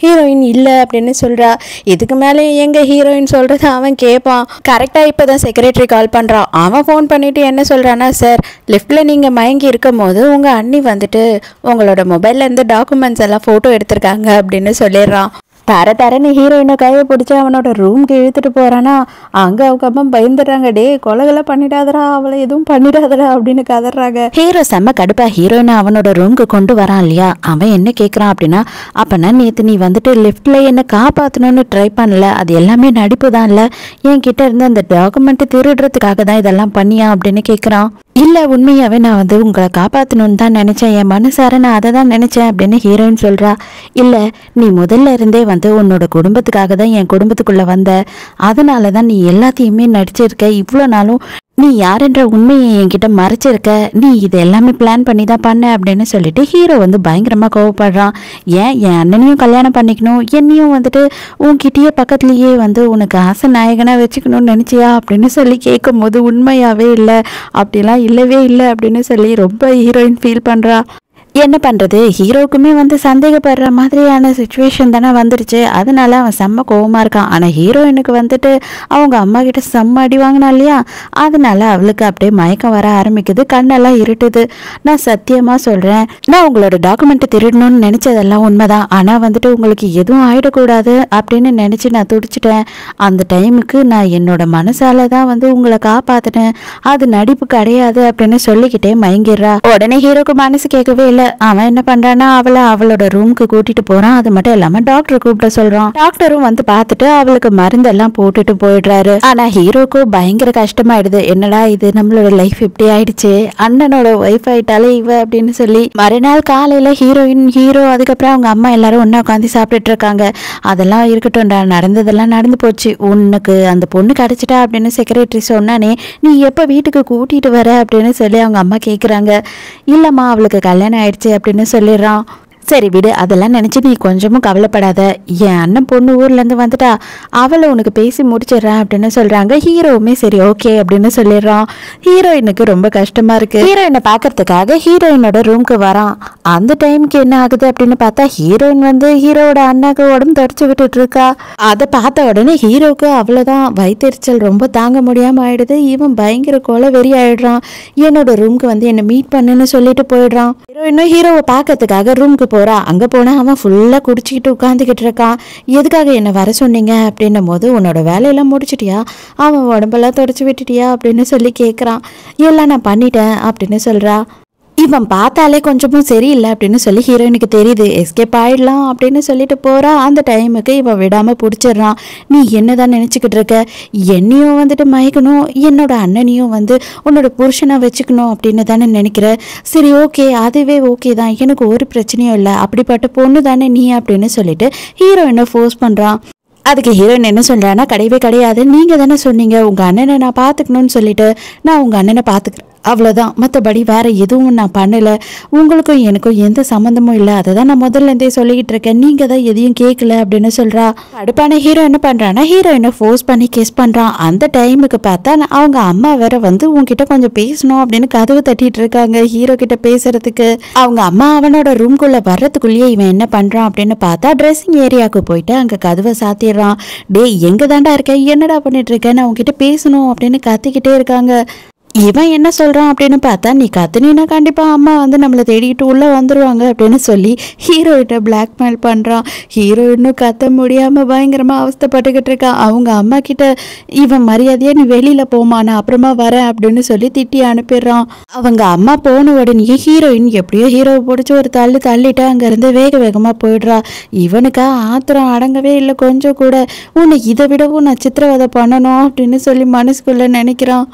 ஹீரோயின் இல்லை அப்படின்னு சொல்றா. இதுக்கு மேலே எங்க ஹீரோயின் சொல்றது அவன் கேட்பான். கரெக்டா இப்பதான் செக்ரட்டரி கால் பண்றான். அவன் ஃபோன் பண்ணிட்டு என்ன சொல்றான்னா, சார் லிஃப்ட்ல நீங்க மயங்கி இருக்கும் போது உங்க அண்ணி வந்துட்டு உங்களோட மொபைல்ல இருந்து டாக்குமெண்ட்ஸ் எல்லாம் போட்டோ எடுத்திருக்காங்க அப்படின்னு சொல்லிடுறான். தர தரன்னு ஹீரோயினை கையை பிடிச்சி அவனோட ரூம்க்கு இழுத்துட்டு போறானா. அங்க அவங்க அம்மா பயந்துடுறாங்க. டே கொலைகளை பண்ணிடாதரா, அவளை எதுவும் பண்ணிடாதரா அப்படின்னு கதறாங்க. ஹீரோ செம்ம கடுப்பா ஹீரோயினை அவனோட ரூம்க்கு கொண்டு வரான் இல்லையா. அவன் என்ன கேட்கறான் அப்படின்னா, அப்பனா நேத்து நீ வந்துட்டு லிஃப்ட்ல என்ன காப்பாத்தணும்னு ட்ரை பண்ணல, அது எல்லாமே நடிப்பு தான் இல்ல, என் கிட்ட இருந்து அந்த டாக்குமெண்ட் திருடுறதுக்காக தான் இதெல்லாம் பண்ணியா அப்படின்னு கேட்கறான். இல்ல உண்மையாவே நான் வந்து உங்களை காப்பாற்றணும்னு தான் நினைச்சேன், என் மனசார நான் அதை தான் நினைச்சேன் அப்படின்னு ஹீரோயின் சொல்றா. இல்ல நீ முதல்ல இருந்தே வந்து உன்னோட குடும்பத்துக்காக தான் என் குடும்பத்துக்குள்ள வந்த, அதனால தான் நீ எல்லாத்தையுமே நடிச்சிருக்க, இவ்வளோ நாளும் நீ யாருன்ற உண்மையை என்கிட்ட மறைச்சிருக்க, நீ இது எல்லாமே பிளான் பண்ணி தான் பண்ண அப்படின்னு சொல்லிட்டு ஹீரோ வந்து பயங்கரமா கோவப்படுறான். ஏன் என் அண்ணனையும் கல்யாணம் பண்ணிக்கணும், என்னையும் வந்துட்டு உன்கிட்டயே பக்கத்துலயே வந்து உனக்கு ஆசை நாயகனா வச்சுக்கணும்னு நினைச்சியா அப்படின்னு சொல்லி கேட்கும் போது உண்மையாவே இல்லை, அப்படிலாம் இல்லவே இல்லை அப்படின்னு சொல்லி ரொம்ப ஹீரோயின் ஃபீல் பண்றா. என்ன பண்ணுறது, ஹீரோக்குமே வந்து சந்தேகப்படுற மாதிரியான சுச்சுவேஷன் தானே வந்துருச்சு. அதனால அவன் செம்ம கோவமாக இருக்கான். ஆனால் ஹீரோயினுக்கு வந்துட்டு அவங்க அம்மா கிட்ட செம்ம அடி வாங்கினா இல்லையா, அதனால அவளுக்கு அப்படியே மயக்கம் வர ஆரம்பிக்குது, கண்ணெல்லாம் இருட்டுது. நான் சத்தியமாக சொல்கிறேன், நான் உங்களோட டாக்குமெண்ட்டை திருடணும்னு நினச்சதெல்லாம் உண்மைதான். ஆனால் வந்துட்டு உங்களுக்கு எதுவும் ஆகிடக்கூடாது அப்படின்னு நினச்சி நான் துடிச்சிட்டேன். அந்த டைமுக்கு நான் என்னோட மனசால தான் வந்து உங்களை காப்பாற்றினேன், அது நடிப்பு கிடையாது அப்படின்னு சொல்லிக்கிட்டே மயங்கிடுறா. உடனே ஹீரோக்கு மனசு கேட்கவே இல்லை. அவன் என்ன பண்றான்னா அவளை அவளோட ரூமுக்கு கூட்டிட்டு போறான். அது மட்டும் இல்லாம டாக்டரை கூப்பிட சொல்றான். டாக்டரும் வந்து பார்த்துட்டு அவளுக்கு மருந்தெல்லாம் போட்டுட்டு போயிடுறாரு. ஆனா ஹீரோக்கு பயங்கர கஷ்டமாயிடுது. என்னடா இது நம்மளோட லைஃப் இப்படி ஆயிடுச்சு, அண்ணனோட ஒய்ஃப் ஆயிட்டாலே இவ அப்படின்னு சொல்லி. மறுநாள் காலையில ஹீரோயின் ஹீரோ அதுக்கப்புறம் அவங்க அம்மா எல்லாரும் ஒன்னா உட்காந்து சாப்பிட்டுட்டு இருக்காங்க. அதெல்லாம் இருக்கட்டும்டா, நடந்ததெல்லாம் நடந்து போச்சு, உனக்கு அந்த பொண்ணு கிடைச்சிட்டா அப்படின்னு செக்ரட்டரி சொன்னானே, நீ எப்ப வீட்டுக்கு கூட்டிட்டு வர அப்படின்னு சொல்லி அவங்க அம்மா கேக்குறாங்க. இல்லம்மா அவளுக்கு கல்யாணம் ஆயிடுச்சு அப்படின்னு சொல்லிடுறான். சரி விடு, அதெல்லாம் நினைச்சு நீ கொஞ்சமும் கவலைப்படாத, என் அண்ணன் பொண்ணு ஊர்ல இருந்து வந்துட்டா, அவளை உனக்கு பேசி முடிச்சிடறேன் அப்படின்னு சொல்றாங்க. ஹீரோவுமே சரி ஓகே அப்படின்னு சொல்லிடுறான். ஹீரோயினுக்கு ரொம்ப கஷ்டமா இருக்கு. ஹீரோயினை பாக்குறதுக்காக ஹீரோயினோட ரூம்க்கு வரான். அந்த டைமுக்கு என்ன ஆகுது அப்படின்னு பார்த்தா ஹீரோயின் வந்து ஹீரோவோட அண்ணாக்கு உடம்பு தொடச்சு விட்டுட்டு இருக்கா. அதை பார்த்த உடனே ஹீரோக்கு அவ்வளவுதான், வயிற்றுச்சல் ரொம்ப தாங்க முடியாம ஆயிடுது. இவன் பயங்கர கொலை வெறி ஆயிடுறான். என்னோட ரூம்க்கு வந்து என்ன மீட் பண்ணுன்னு சொல்லிட்டு போயிடுறான். ஹீரோயினும் ஹீரோவை பார்க்கறதுக்காக ரூம்க்கு போறா. அங்க போனா அவன் ஃபுல்லா குடிச்சிக்கிட்டு உட்காந்துக்கிட்டு இருக்கான். எதுக்காக என்ன வர சொன்னீங்க அப்படின்னும் போது, உன்னோட வேலையெல்லாம் முடிச்சிட்டியா, அவன் உடம்பெல்லாம் தொடச்சு விட்டுட்டியா அப்படின்னு சொல்லி கேட்குறான். எல்லாம் நான் பண்ணிட்டேன் அப்படின்னு சொல்றா. இவன் பார்த்தாலே கொஞ்சமும் சரியில்லை அப்படின்னு சொல்லி ஹீரோயினுக்கு தெரியுது. எஸ்கேப் ஆயிடலாம் அப்படின்னு சொல்லிட்டு போறா. அந்த டைமுக்கு இவன் விடாம பிடிச்சிடுறான். நீ என்னதான் நினைச்சுக்கிட்டு இருக்க, என்னையும் வந்துட்டு மயக்கணும், என்னோட அண்ணனையும் வந்து உன்னோட புருஷனை வச்சுக்கணும் அப்படின்னு தானே நினைக்கிற. சரி ஓகே, அதுவே ஓகே தான், எனக்கு ஒரு பிரச்சனையும் இல்லை, அப்படிப்பட்ட பொண்ணு தானே நீ அப்படின்னு சொல்லிட்டு ஹீரோயினை ஃபோர்ஸ் பண்றான். அதுக்கு ஹீரோயின் என்ன சொல்றான்னா, கிடையவே கிடையாது, நீங்க தானே சொன்னீங்க உங்க அண்ணனை நான் பார்த்துக்கணும்னு சொல்லிட்டு, நான் உங்க அண்ணனை பார்த்துக்கிறேன், அவ்வளோதான், மற்றபடி வேற எதுவும் நான் பண்ணலை, உங்களுக்கும் எனக்கும் எந்த சம்மந்தமும் இல்லை, அதை தான் நான் முதல்ல இருந்தே சொல்லிக்கிட்டு இருக்கேன், நீங்கள் தான் எதையும் கேட்கல அப்படின்னு சொல்கிறா. அடுப்பான ஹீரோ என்ன பண்ணுறான்னா ஹீரோயினை ஃபோர்ஸ் பண்ணி கிஸ் பண்ணுறான். அந்த டைமுக்கு பார்த்தா அவங்க அம்மா வேற வந்து உங்ககிட்ட கொஞ்சம் பேசணும் அப்படின்னு கதவு தட்டிட்டு இருக்காங்க ஹீரோ கிட்ட பேசுறதுக்கு. அவங்க அம்மா அவனோட ரூம்குள்ளே வர்றதுக்குள்ளேயே இவன் என்ன பண்ணுறான் அப்படின்னு பார்த்தா ட்ரெஸ்ஸிங் ஏரியாவுக்கு போயிட்டு அங்கே கதவை சாத்திடுறான். டே எங்கே தாண்டா இருக்க, என்னடா பண்ணிட்டு இருக்க, நான் உங்ககிட்ட பேசணும் அப்படின்னு கத்திக்கிட்டே இருக்காங்க. இவன் என்ன சொல்றான் அப்படின்னு பார்த்தா, நீ கத்துனா கண்டிப்பா அம்மா வந்து நம்மளை தேடிக்கிட்டு உள்ள வந்துருவாங்க அப்படின்னு சொல்லி ஹீரோயிட்ட பிளாக்மெயில் பண்றான். ஹீரோயினும் கத்த முடியாம பயங்கரமா அவஸ்தைப்பட்டுக்கிட்டு இருக்கான். அவங்க அம்மா கிட்ட இவன் மரியாதையா நீ வெளியில போமா, நான் அப்புறமா வரேன் அப்படின்னு சொல்லி திட்டி அனுப்பிடுறான். அவங்க அம்மா போன உடனே ஹீரோயின் எப்படியோ ஹீரோவை பிடிச்சி ஒரு தள்ளிட்டு அங்க இருந்து வேக வேகமா போயிடுறா. இவனுக்கா ஆத்திரம் அடங்கவே இல்லை கொஞ்சம் கூட. உன்னை இதை விடவும் நான் சித்திரவதை பண்ணணும் அப்படின்னு சொல்லி மனசுக்குள்ள நினைக்கிறான்.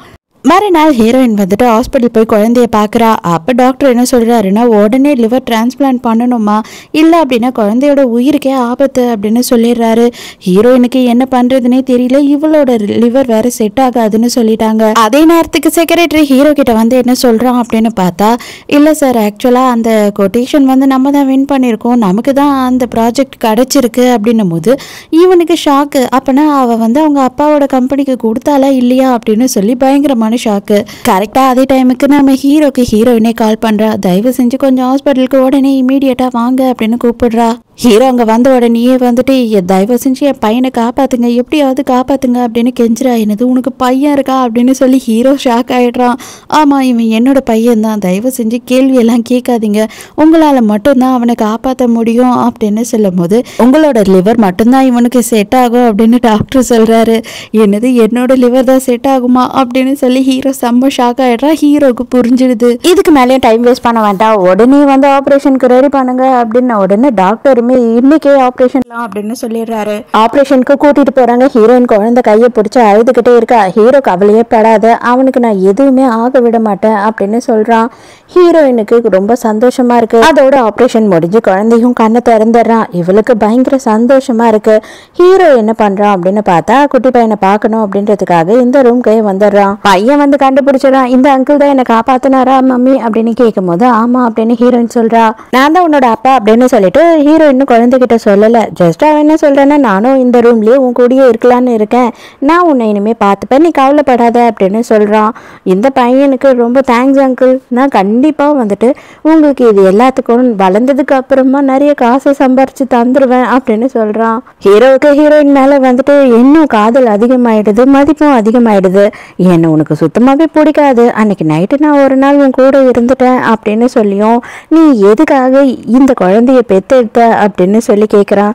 மறுநாள் ஹீரோயின் வந்துட்டு ஹாஸ்பிட்டல் போய் குழந்தைய பார்க்குறா. அப்போ டாக்டர் என்ன சொல்கிறாருன்னா, உடனே லிவர் டிரான்ஸ்பிளான்ட் பண்ணணுமா, இல்லை அப்படின்னா குழந்தையோட உயிருக்கே ஆபத்து அப்படின்னு சொல்லிடுறாரு. ஹீரோயினுக்கு என்ன பண்ணுறதுனே தெரியல, இவளோட லிவர் வேற செட் ஆகாதுன்னு சொல்லிட்டாங்க. அதே நேரத்துக்கு செக்ரட்டரி ஹீரோ கிட்ட வந்து என்ன சொல்கிறான் அப்படின்னு பார்த்தா, இல்லை சார் ஆக்சுவலாக அந்த கொட்டேஷன் வந்து நம்ம தான் வின் பண்ணியிருக்கோம், நமக்கு தான் அந்த ப்ராஜெக்ட் கிடச்சிருக்கு அப்படின்னும் போது இவனுக்கு ஷாக்கு. அப்போனா அவள் வந்து அவங்க அப்பாவோட கம்பெனிக்கு கொடுத்தாலா இல்லையா அப்படின்னு சொல்லி பயங்கரமான ஷாக்கு. கரெக்டா அதே டைமுக்கு நம்ம ஹீரோக்கு ஹீரோயினே கால் பண்றா. தயவு செஞ்சு கொஞ்சம் ஹாஸ்பிட்டலுக்கு உடனே இமீடியட்டா வாங்க அப்படின்னு கூப்பிடுறா. ஹீரோ அங்கே வந்த உடனேயே வந்துட்டு தயவு செஞ்சு என் பையனை காப்பாற்றுங்க, எப்படியாவது காப்பாற்றுங்க அப்படின்னு கெஞ்சிரா. என்னது உனக்கு பையன் இருக்கா அப்படின்னு சொல்லி ஹீரோ ஷாக் ஆகிடுறான். ஆமாம், இவன் என்னோட பையன் தான், தயவு செஞ்சு கேள்வியெல்லாம் கேட்காதீங்க, உங்களால் மட்டும்தான் அவனை காப்பாற்ற முடியும் அப்படின்னு சொல்லும் போது உங்களோட லிவர் மட்டும்தான் இவனுக்கு செட் ஆகும் அப்படின்னு டாக்டர் சொல்கிறாரு. என்னது என்னோட லிவர் தான் செட் ஆகுமா அப்படின்னு சொல்லி ஹீரோ செம்ம ஷாக் ஆகிடுறான். ஹீரோக்கு புரிஞ்சிடுது. இதுக்கு மேலேயும் டைம் வேஸ்ட் பண்ண வேண்டாம், உடனே வந்து ஆப்ரேஷனுக்கு ரெடி பண்ணுங்க அப்படின்னு உடனே டாக்டருமே இன்னைக்கே ஆப்ரேஷன்லாம் அப்படின்னு சொல்லிடுறாரு. ஆப்ரேஷனுக்கு கூட்டிட்டு போறாங்க. ஹீரோயின் குழந்தை கையை பிடிச்சி அழுதுகிட்டே இருக்கா. ஹீரோ கவலையே படாத, அவனுக்கு நான் எதுவுமே ஆக விட மாட்டேன் அப்படின்னு சொல்றான். ஹீரோயினுக்கு ரொம்ப சந்தோஷமா இருக்கு. அதோட ஆப்ரேஷன் முடிஞ்சு குழந்தையும் கண்ணை திறந்துடுறான். இவளுக்கு பயங்கர சந்தோஷமா இருக்கு. ஹீரோ என்ன பண்றான் அப்படின்னு பார்த்தா குட்டி பையனை பார்க்கணும் அப்படின்றதுக்காக இந்த ரூம்க்கு வந்துடுறான். பையன் வந்து கண்டுபிடிச்சிடறான். இந்த அங்கிள் தான் என்னை காப்பாத்தினாரா மம்மி அப்படின்னு கேட்கும் போது ஆமா அப்படின்னு ஹீரோயின் சொல்றா. நான் தான் உன்னோட அப்பா அப்படின்னு சொல்லிட்டு ஹீரோயின் குழந்தைகிட்ட சொல்லல. ஜஸ்ட் அவன் என்ன சொல்றேன்னா, நானும் இந்த ரூம்லயே உன் கூடயே இருக்கலான்னு இருக்கேன், நான் உன்னை இனிமே பார்த்துப்பேன், நீ கவலைப்படாத அப்படின்னு சொல்றான். இந்த பையனுக்கு ரொம்ப தேங்க்ஸ் அங்கிள், நான் கண்டிப்பா வந்துட்டு உங்களுக்கு இது எல்லாத்துக்கும் வளர்ந்ததுக்கு அப்புறமா நிறைய காசை சம்பாரிச்சு தந்துருவேன் அப்படின்னு சொல்றான். ஹீரோவுக்கு ஹீரோயின் மேல வந்துட்டு இன்னும் காதல் அதிகமாயிடுது, மதிப்பும் அதிகமாயிடுது. என்ன உனக்கு சுத்தமாவே பிடிக்காது, அன்னைக்கு நைட்டு நான் ஒரு நாள் உன் கூட இருந்துட்டேன் அப்படின்னு சொல்லியும் நீ எதுக்காக இந்த குழந்தைய பெத்தெடுத்த அப்படின்னு சொல்லி கேட்குறான்.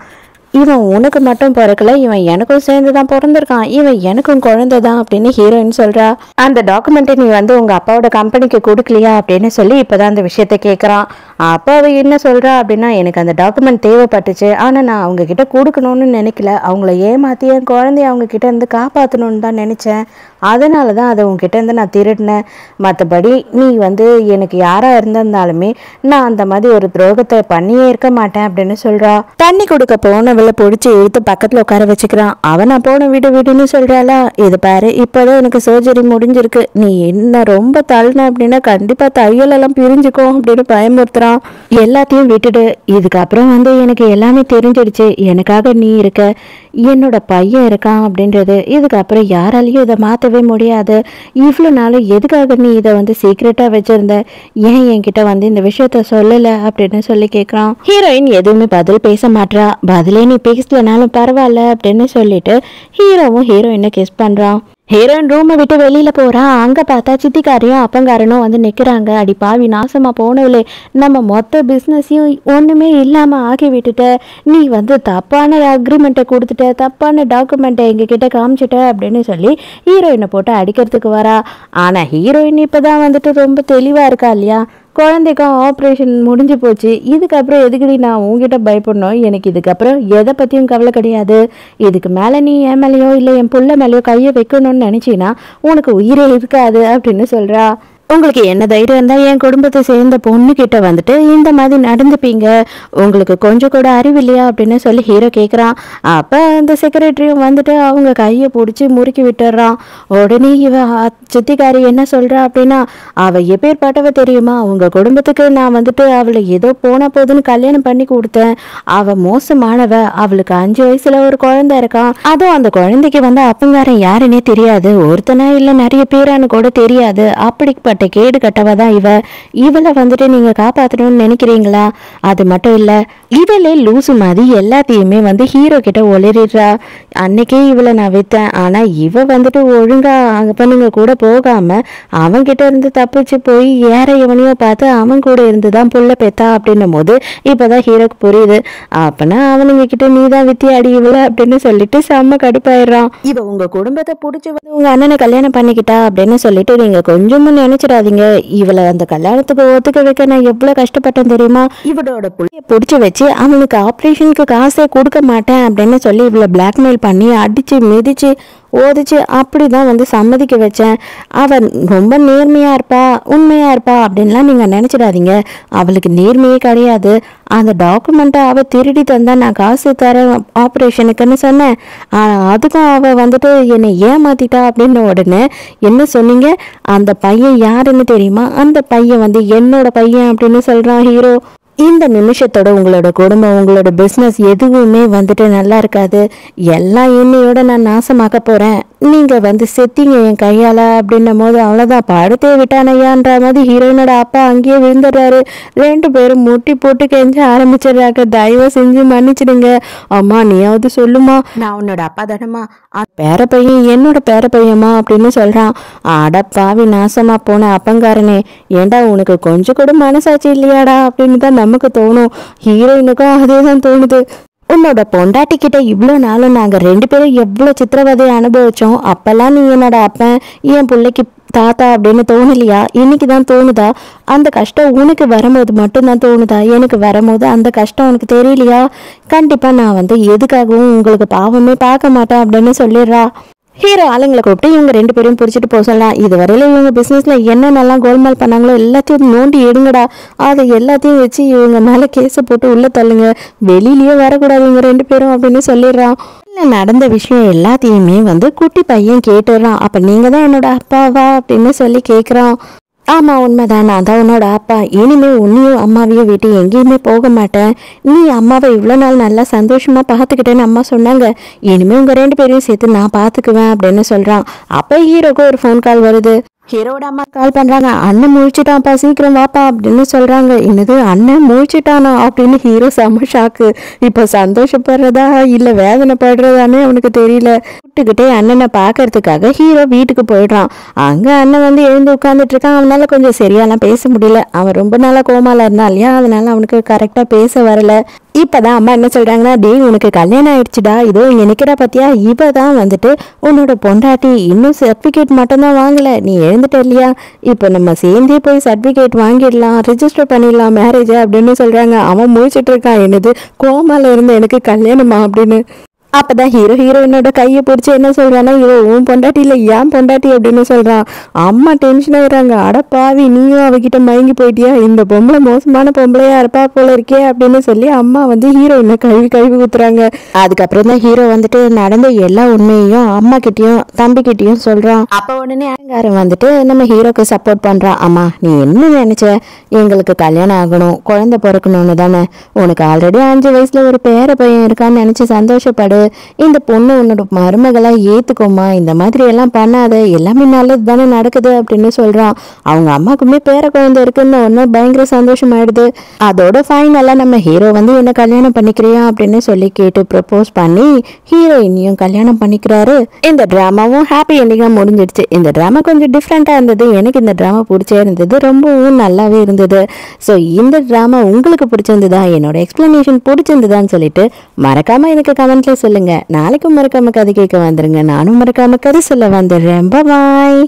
இவன் உனக்கு மட்டும் பிறக்கல, இவன் எனக்கும் சேர்ந்து தான் பிறந்திருக்கான், இவன் எனக்கும் குழந்தை தான் அப்படின்னு ஹீரோயின் சொல்றா. அந்த டாக்குமெண்ட்டை நீ வந்து உங்க அப்பாவோட கம்பெனிக்கு கொடுக்கலையா அப்படின்னு சொல்லி இப்பதான் அந்த விஷயத்த கேட்குறான். அப்போ அவ என்ன சொல்றா அப்படின்னா, எனக்கு அந்த டாக்குமெண்ட் தேவைப்பட்டுச்சு, ஆனா நான் அவங்க கிட்ட கொடுக்கணும்னு நினைக்கல, அவங்கள ஏமாத்தி என் குழந்தைய அவங்க கிட்ட இருந்து காப்பாற்றணும்னு தான் நினைச்சேன், அதனால தான் அதை உங்ககிட்ட இருந்து நான் திருடினேன். மற்றபடி நீ வந்து எனக்கு யாரா இருந்திருந்தாலுமே நான் அந்த மாதிரி ஒரு துரோகத்தை பண்ணியே இருக்க மாட்டேன் அப்படின்னு சொல்றா. தண்ணி கொடுக்க போனவளை பிடிச்சி இழுத்து பக்கத்துல உட்கார வச்சுக்கிறான். அவனை போன விடு விடுன்னு சொல்றாளா. இது பாரு, இப்போதான் எனக்கு சர்ஜரி முடிஞ்சிருக்கு, நீ என்ன ரொம்ப தள்ளின அப்படின்னா கண்டிப்பா தையலெல்லாம் பிரிஞ்சுக்கும் அப்படின்னு பயமுறுத்துறான். எல்லாத்தையும் விட்டுடு, இதுக்கப்புறம் வந்து எனக்கு எல்லாமே தெரிஞ்சிடுச்சு, எனக்காக நீ இருக்க, என்னோட பையன் இருக்கான் அப்படின்றது இதுக்கப்புறம் யாராலையும் இதை மாற்றவே முடியாது. இவ்வளோ நாளும் எதுக்காக நீ இதை வந்து சீக்ரெட்டாக வச்சிருந்த, ஏன் என்கிட்ட வந்து இந்த விஷயத்த சொல்லலை அப்படின்னு சொல்லி கேட்குறான். ஹீரோயின் எதுவுமே பதில் பேச மாட்றா. பதிலே நீ பேசலனாலும் பரவாயில்ல அப்படின்னு சொல்லிட்டு ஹீரோவும் ஹீரோயினை கிஸ் பண்ணுறான். ஹீரோயின் ரூமை விட்டு வெளியில போறா. அங்க பார்த்தா சித்திக்காரையும் அப்பங்காரனும் வந்து நிக்கிறாங்க. அடி பாவி, நாசமா போனவளே, நம்ம மொத்த பிஸ்னஸையும் ஒண்ணுமே இல்லாம ஆக்கி விட்டுட்ட, நீ வந்து தப்பான அக்ரிமெண்ட்டை கொடுத்துட்ட, தப்பான டாக்குமெண்ட்டை எங்க கிட்ட காமிச்சிட்ட அப்படின்னு சொல்லி ஹீரோயினை போட்டு அடிக்கிறதுக்கு வரா. ஆனா ஹீரோயின் இப்பதான் வந்துட்டு ரொம்ப தெளிவா இருக்கா இல்லையா, குழந்தைக்கும் ஆப்ரேஷன் முடிஞ்சு போச்சு, இதுக்கப்புறம் எதுக்குடி நான் உங்ககிட்ட பயப்படணும், எனக்கு இதுக்கப்புறம் எதை பற்றியும் கவலை கிடையாது, இதுக்கு மேலே நீ என் மேலேயோ இல்லை என் புள்ள மேலேயோ கையை வைக்கணும்னு நினச்சின்னா உனக்கு உயிரே இருக்காது அப்படின்னு சொல்கிறா. உங்களுக்கு என்ன தைரியம் இருந்தால் என் குடும்பத்தை சேர்ந்த பொண்ணுக்கிட்ட வந்துட்டு இந்த மாதிரி நடந்துப்பீங்க, உங்களுக்கு கொஞ்சம் கூட அறிவு இல்லையா அப்படின்னு சொல்லி ஹீரோ கேட்குறான். அப்போ அந்த செக்ரட்டரியும் வந்துட்டு அவங்க கையை பிடிச்சி முறுக்கி விட்டுறான். உடனே சித்திக்காரி என்ன சொல்கிறா அப்படின்னா, அவள் எப்பேற்பட்டவ தெரியுமா, உங்கள் குடும்பத்துக்கு நான் வந்துட்டு அவளை ஏதோ போன போதுன்னு கல்யாணம் பண்ணி கொடுத்தேன், அவள் மோசமானவ, அவளுக்கு 5 வயசுல ஒரு குழந்தை இருக்கான், அதுவும் அந்த குழந்தைக்கு வந்து அப்பங்காரன் யாருன்னே தெரியாது, ஒருத்தனா இல்லை நிறைய பேரானு கூட தெரியாது, அப்படிப்பட்ட கேடு கட்டவதான் இவளை வந்துட்டு நீங்க காப்பாற்றணும்னு நினைக்கிறீங்களா, அது மட்டும் இல்ல இவளே லூசு மாதிரி எல்லாத்தையுமே வந்து ஹீரோ கிட்ட ஒளிரிடுறா. அன்னைக்கே இவளை நான் வித்தேன், ஆனா இவ வந்துட்டு ஒழுங்கா பொண்ணுங்க கூட போகாம அவன்கிட்ட இருந்து தப்பிச்சு போய் ஏற எவனையோ பார்த்து அவன் கூட இருந்துதான் புள்ள பெத்தா அப்படின்னும் போது இப்பதான் ஹீரோக்கு புரியுது. அப்பனா அவனுங்க கிட்ட நீதான் வித்தியாடி இவள அப்படின்னு சொல்லிட்டு செம்ம கடுப்பாயிடுறான். இவ உங்க குடும்பத்தை பிடிச்சி வந்து உங்க அண்ணனை கல்யாணம் பண்ணிக்கிட்டா அப்படின்னு சொல்லிட்டு நீங்க கொஞ்சமும் நினைச்சிடாதீங்க, இவளை அந்த கல்யாணத்துக்கு ஒத்துக்க வைக்க நான் எவ்வளவு கஷ்டப்பட்டேன் தெரியுமா, இவளோட புள்ளைய பிடிச்சி வச்சு அவனுக்கு ஆப்ரேஷனுக்கு காசே கொடுக்க மாட்டேன் அப்படின்னு சொல்லி இவளை பிளாக்மெயில் பண்ணி அடிச்சு மிதிச்சு ஓதிச்சு அப்படிதான் வந்து சம்மதிக்க வச்சேன். அவன் ரொம்ப நேர்மையா இருப்பா, உண்மையா இருப்பா அப்படின்லாம் நீங்க நினைச்சிடாதீங்க, அவளுக்கு நேர்மையே கிடையாது, அந்த டாக்குமெண்ட்டை அவள் திருடி தந்தா நான் காசு தரேன் ஆப்ரேஷனுக்குன்னு சொன்னேன், அதுக்கும் அவள் வந்துட்டு என்னை ஏமாத்திட்டா அப்படின்னு உடனே என்ன சொன்னீங்க, அந்த பையன் யாருன்னு தெரியுமா, அந்த பையன் வந்து என்னோட பையன் அப்படின்னு சொல்றான் ஹீரோ. இந்த நிமிஷத்தோட உங்களோட குடும்பம் உங்களோட பிஸ்னஸ் எதுவுமே வந்துட்டு நல்லா இருக்காது. எல்லாம் என்னையோட நான் நாசமாக்க போறேன், நீங்க வந்து செத்தீங்க என் கையால அப்படின்னும் போது அவ்வளோதான் படுத்தே விட்டானையான்ற மாதிரி ஹீரோயினோட அப்பா அங்கேயே விழுந்துடுறாரு. 2 பேரும் முட்டி போட்டு கெஞ்ச ஆரம்பிச்சிடுறாங்க. தயவு செஞ்சு மன்னிச்சிடுங்க அம்மா, நீயாவது சொல்லுமா, நான் உன்னோட அப்பா தானம்மா, பேர பையன் என்னோட பேர பையம்மா அப்படின்னு சொல்றான். அட பாவி நாசமா போன அப்பங்காரனே, ஏண்டா உனக்கு கொஞ்சம் கூட மனசாட்சி இல்லையாடா அப்படின்னு தான் நமக்கு தோணும். ஹீரோயினுக்கும் அதே தான் தோணுது. உன்னோட பொண்டாட்டி கிட்ட இவ்வளோ நாளும் நாங்கள் 2 பேரும் எவ்வளோ சித்திரவதையை அனுபவிச்சோம். அப்பெல்லாம் நீ என்னோட அப்பன் என் பிள்ளைக்கு தாத்தா அப்படின்னு தோணலையா? இன்னைக்கு தான் தோணுதா? அந்த கஷ்டம் உனக்கு வரும்போது மட்டும்தான் தோணுதா? எனக்கு வரும்போது அந்த கஷ்டம் உனக்கு தெரியலையா? கண்டிப்பாக நான் வந்து எதுக்காகவும் உங்களுக்கு பாவமே பார்க்க மாட்டேன் அப்படின்னு சொல்லிடுறா. ஹீரோ ஆளுங்களை கூப்பிட்டு இவங்க 2 பேரும் பிடிச்சிட்டு போக சொல்லலாம். இதுவரையில இவங்க பிஸ்னஸ்ல என்னென்னலாம் கோல்மால் பண்ணாங்களோ எல்லாத்தையும் நோண்டி எடுங்கடா, அதை எல்லாத்தையும் வச்சு இவங்க மேலே கேஸை போட்டு உள்ள தள்ளுங்க, வெளியிலயே வரக்கூடாது இவங்க 2 பேரும் அப்படின்னு சொல்லிடுறான். நடந்த விஷயம் எல்லாத்தையுமே வந்து குட்டி பையன் கேட்டுடுறான். அப்ப நீங்க தான் என்னோட அப்பாவா அப்படின்னு சொல்லி கேட்குறான். ஆமா உண்மைதான், நான் தான் உன்னோட அப்பா. இனிமே உன்னையும் அம்மாவையும் விட்டு எங்கேயுமே போக மாட்டேன். நீ அம்மாவை இவ்வளோ நாள் நல்லா சந்தோஷமா பார்த்துக்கிட்டேன்னு அம்மா சொன்னாங்க. இனிமே உங்க 2 பேரையும் சேர்த்து நான் பார்த்துக்குவேன் அப்படின்னு சொல்றான். அப்ப ஹீரோக்கு ஒரு ஃபோன் கால் வருது. ஹீரோட அம்மா கால் பண்றாங்க. அண்ணன் முழிச்சிட்டான்ப்பா, சீக்கிரம் வாப்பா அப்படின்னு சொல்றாங்க. என்னது அண்ணன் முழிச்சிட்டானா அப்படின்னு ஹீரோ செம்ம ஷாக்கு. இப்போ சந்தோஷப்படுறதா இல்ல வேதனைப்படுறதானே அவனுக்கு தெரியல. கூப்பிட்டுக்கிட்டே அண்ணனை பார்க்கறதுக்காக ஹீரோ வீட்டுக்கு போயிடுறான். அங்க அண்ணன் வந்து எழுந்து உட்கார்ந்துட்டு இருக்கான். அவனால கொஞ்சம் சரியாலாம் பேச முடியல. அவன் ரொம்ப நாளா கோமால இருந்தான் இல்லையா, அதனால அவனுக்கு கரெக்டா பேச வரல. இப்பதான் அம்மா என்ன சொல்றாங்கன்னா, டேய் உனக்கு கல்யாணம் ஆயிடுச்சுடா, இதோ நினைக்கிறா பத்தியா, இப்பதான் வந்துட்டு உன்னோட பொண்டாட்டி, இன்னும் சர்டிபிகேட் மட்டும்தான் வாங்கல, நீ எழுந்துட்ட இல்லையா, இப்போ நம்ம சேர்ந்தே போய் சர்டிபிகேட் வாங்கிடலாம், ரிஜிஸ்டர் பண்ணிடலாம் மேரேஜ் அப்படின்னு சொல்றாங்க. அவன் முடிச்சிட்டு இருக்கான், என்னது கோமால இருந்து எனக்கு கல்யாணமா அப்படின்னு. அப்பதான் ஹீரோயினோட கையை பிடிச்சி என்ன சொல்றான்னா, இவ உன் பொண்டாட்டி இல்லை ஏன் பொண்டாட்டி அப்படின்னு சொல்றான். அம்மா டென்ஷன் ஆகுறாங்க. அட பாவி, நீயும் அவகிட்ட மயங்கி போயிட்டியா, இந்த பொம்பளை மோசமான பொம்பளையா இருப்பா போல இருக்கே அப்படின்னு சொல்லி அம்மா வந்து ஹீரோயினை கழுவி ஊத்துறாங்க. அதுக்கப்புறம் தான் ஹீரோ வந்துட்டு நடந்த எல்லா உண்மையையும் அம்மா கிட்டயும் தம்பி கிட்டயும் சொல்றான். அப்ப உடனே அலங்காரம் வந்துட்டு நம்ம ஹீரோக்கு சப்போர்ட் பண்றான். அம்மா நீ என்ன நினைச்ச, எங்களுக்கு கல்யாணம் ஆகணும், குழந்தை பிறக்கணும்னு தானே, உனக்கு ஆல்ரெடி 5 வயசுல ஒரு பேர பையன் இருக்கான்னு நினைச்சு சந்தோஷப்படு, இந்த பொண்ணு உன்னோட மருமகளா ஏத்துக்கோமா, இந்த மாதிரி எல்லாம் பண்ணாத, எல்லாமே நல்லது தானே நடக்குது அப்படின்னு சொல்றான். அவங்க அம்மாக்குமே பேர குழந்தை இருக்குன்னு ஒன்னு பயங்கர சந்தோஷம் ஆயிடுது. அதோட ஃபைனலா நம்ம ஹீரோ வந்து என்ன கல்யாணம் பண்ணிக்கிறியா அப்படின்னு சொல்லி கேட்டு ப்ரப்போஸ் பண்ணி ஹீரோயினையும் கல்யாணம் பண்ணிக்கிறாரு. இந்த டிராமாவும் ஹாப்பி எண்டிங்கா முடிஞ்சிடுச்சு. இந்த டிராமா கொஞ்சம் டிஃப்ரெண்டா இருந்தது. எனக்கு இந்த டிராமா பிடிச்சே இருந்தது, ரொம்பவும் நல்லாவே இருந்தது. ஸோ இந்த டிராமா உங்களுக்கு பிடிச்சிருந்ததா, என்னோட எக்ஸ்பிளனேஷன் பிடிச்சிருந்ததான்னு சொல்லிட்டு மறக்காம எனக்கு கமெண்ட்ல சொல்லுங்க. நாளைக்கும் மறக்காம கதை கேட்க வந்துருங்க. நானும் மறக்காம கதை சொல்ல வந்துடுறேன். பாய்.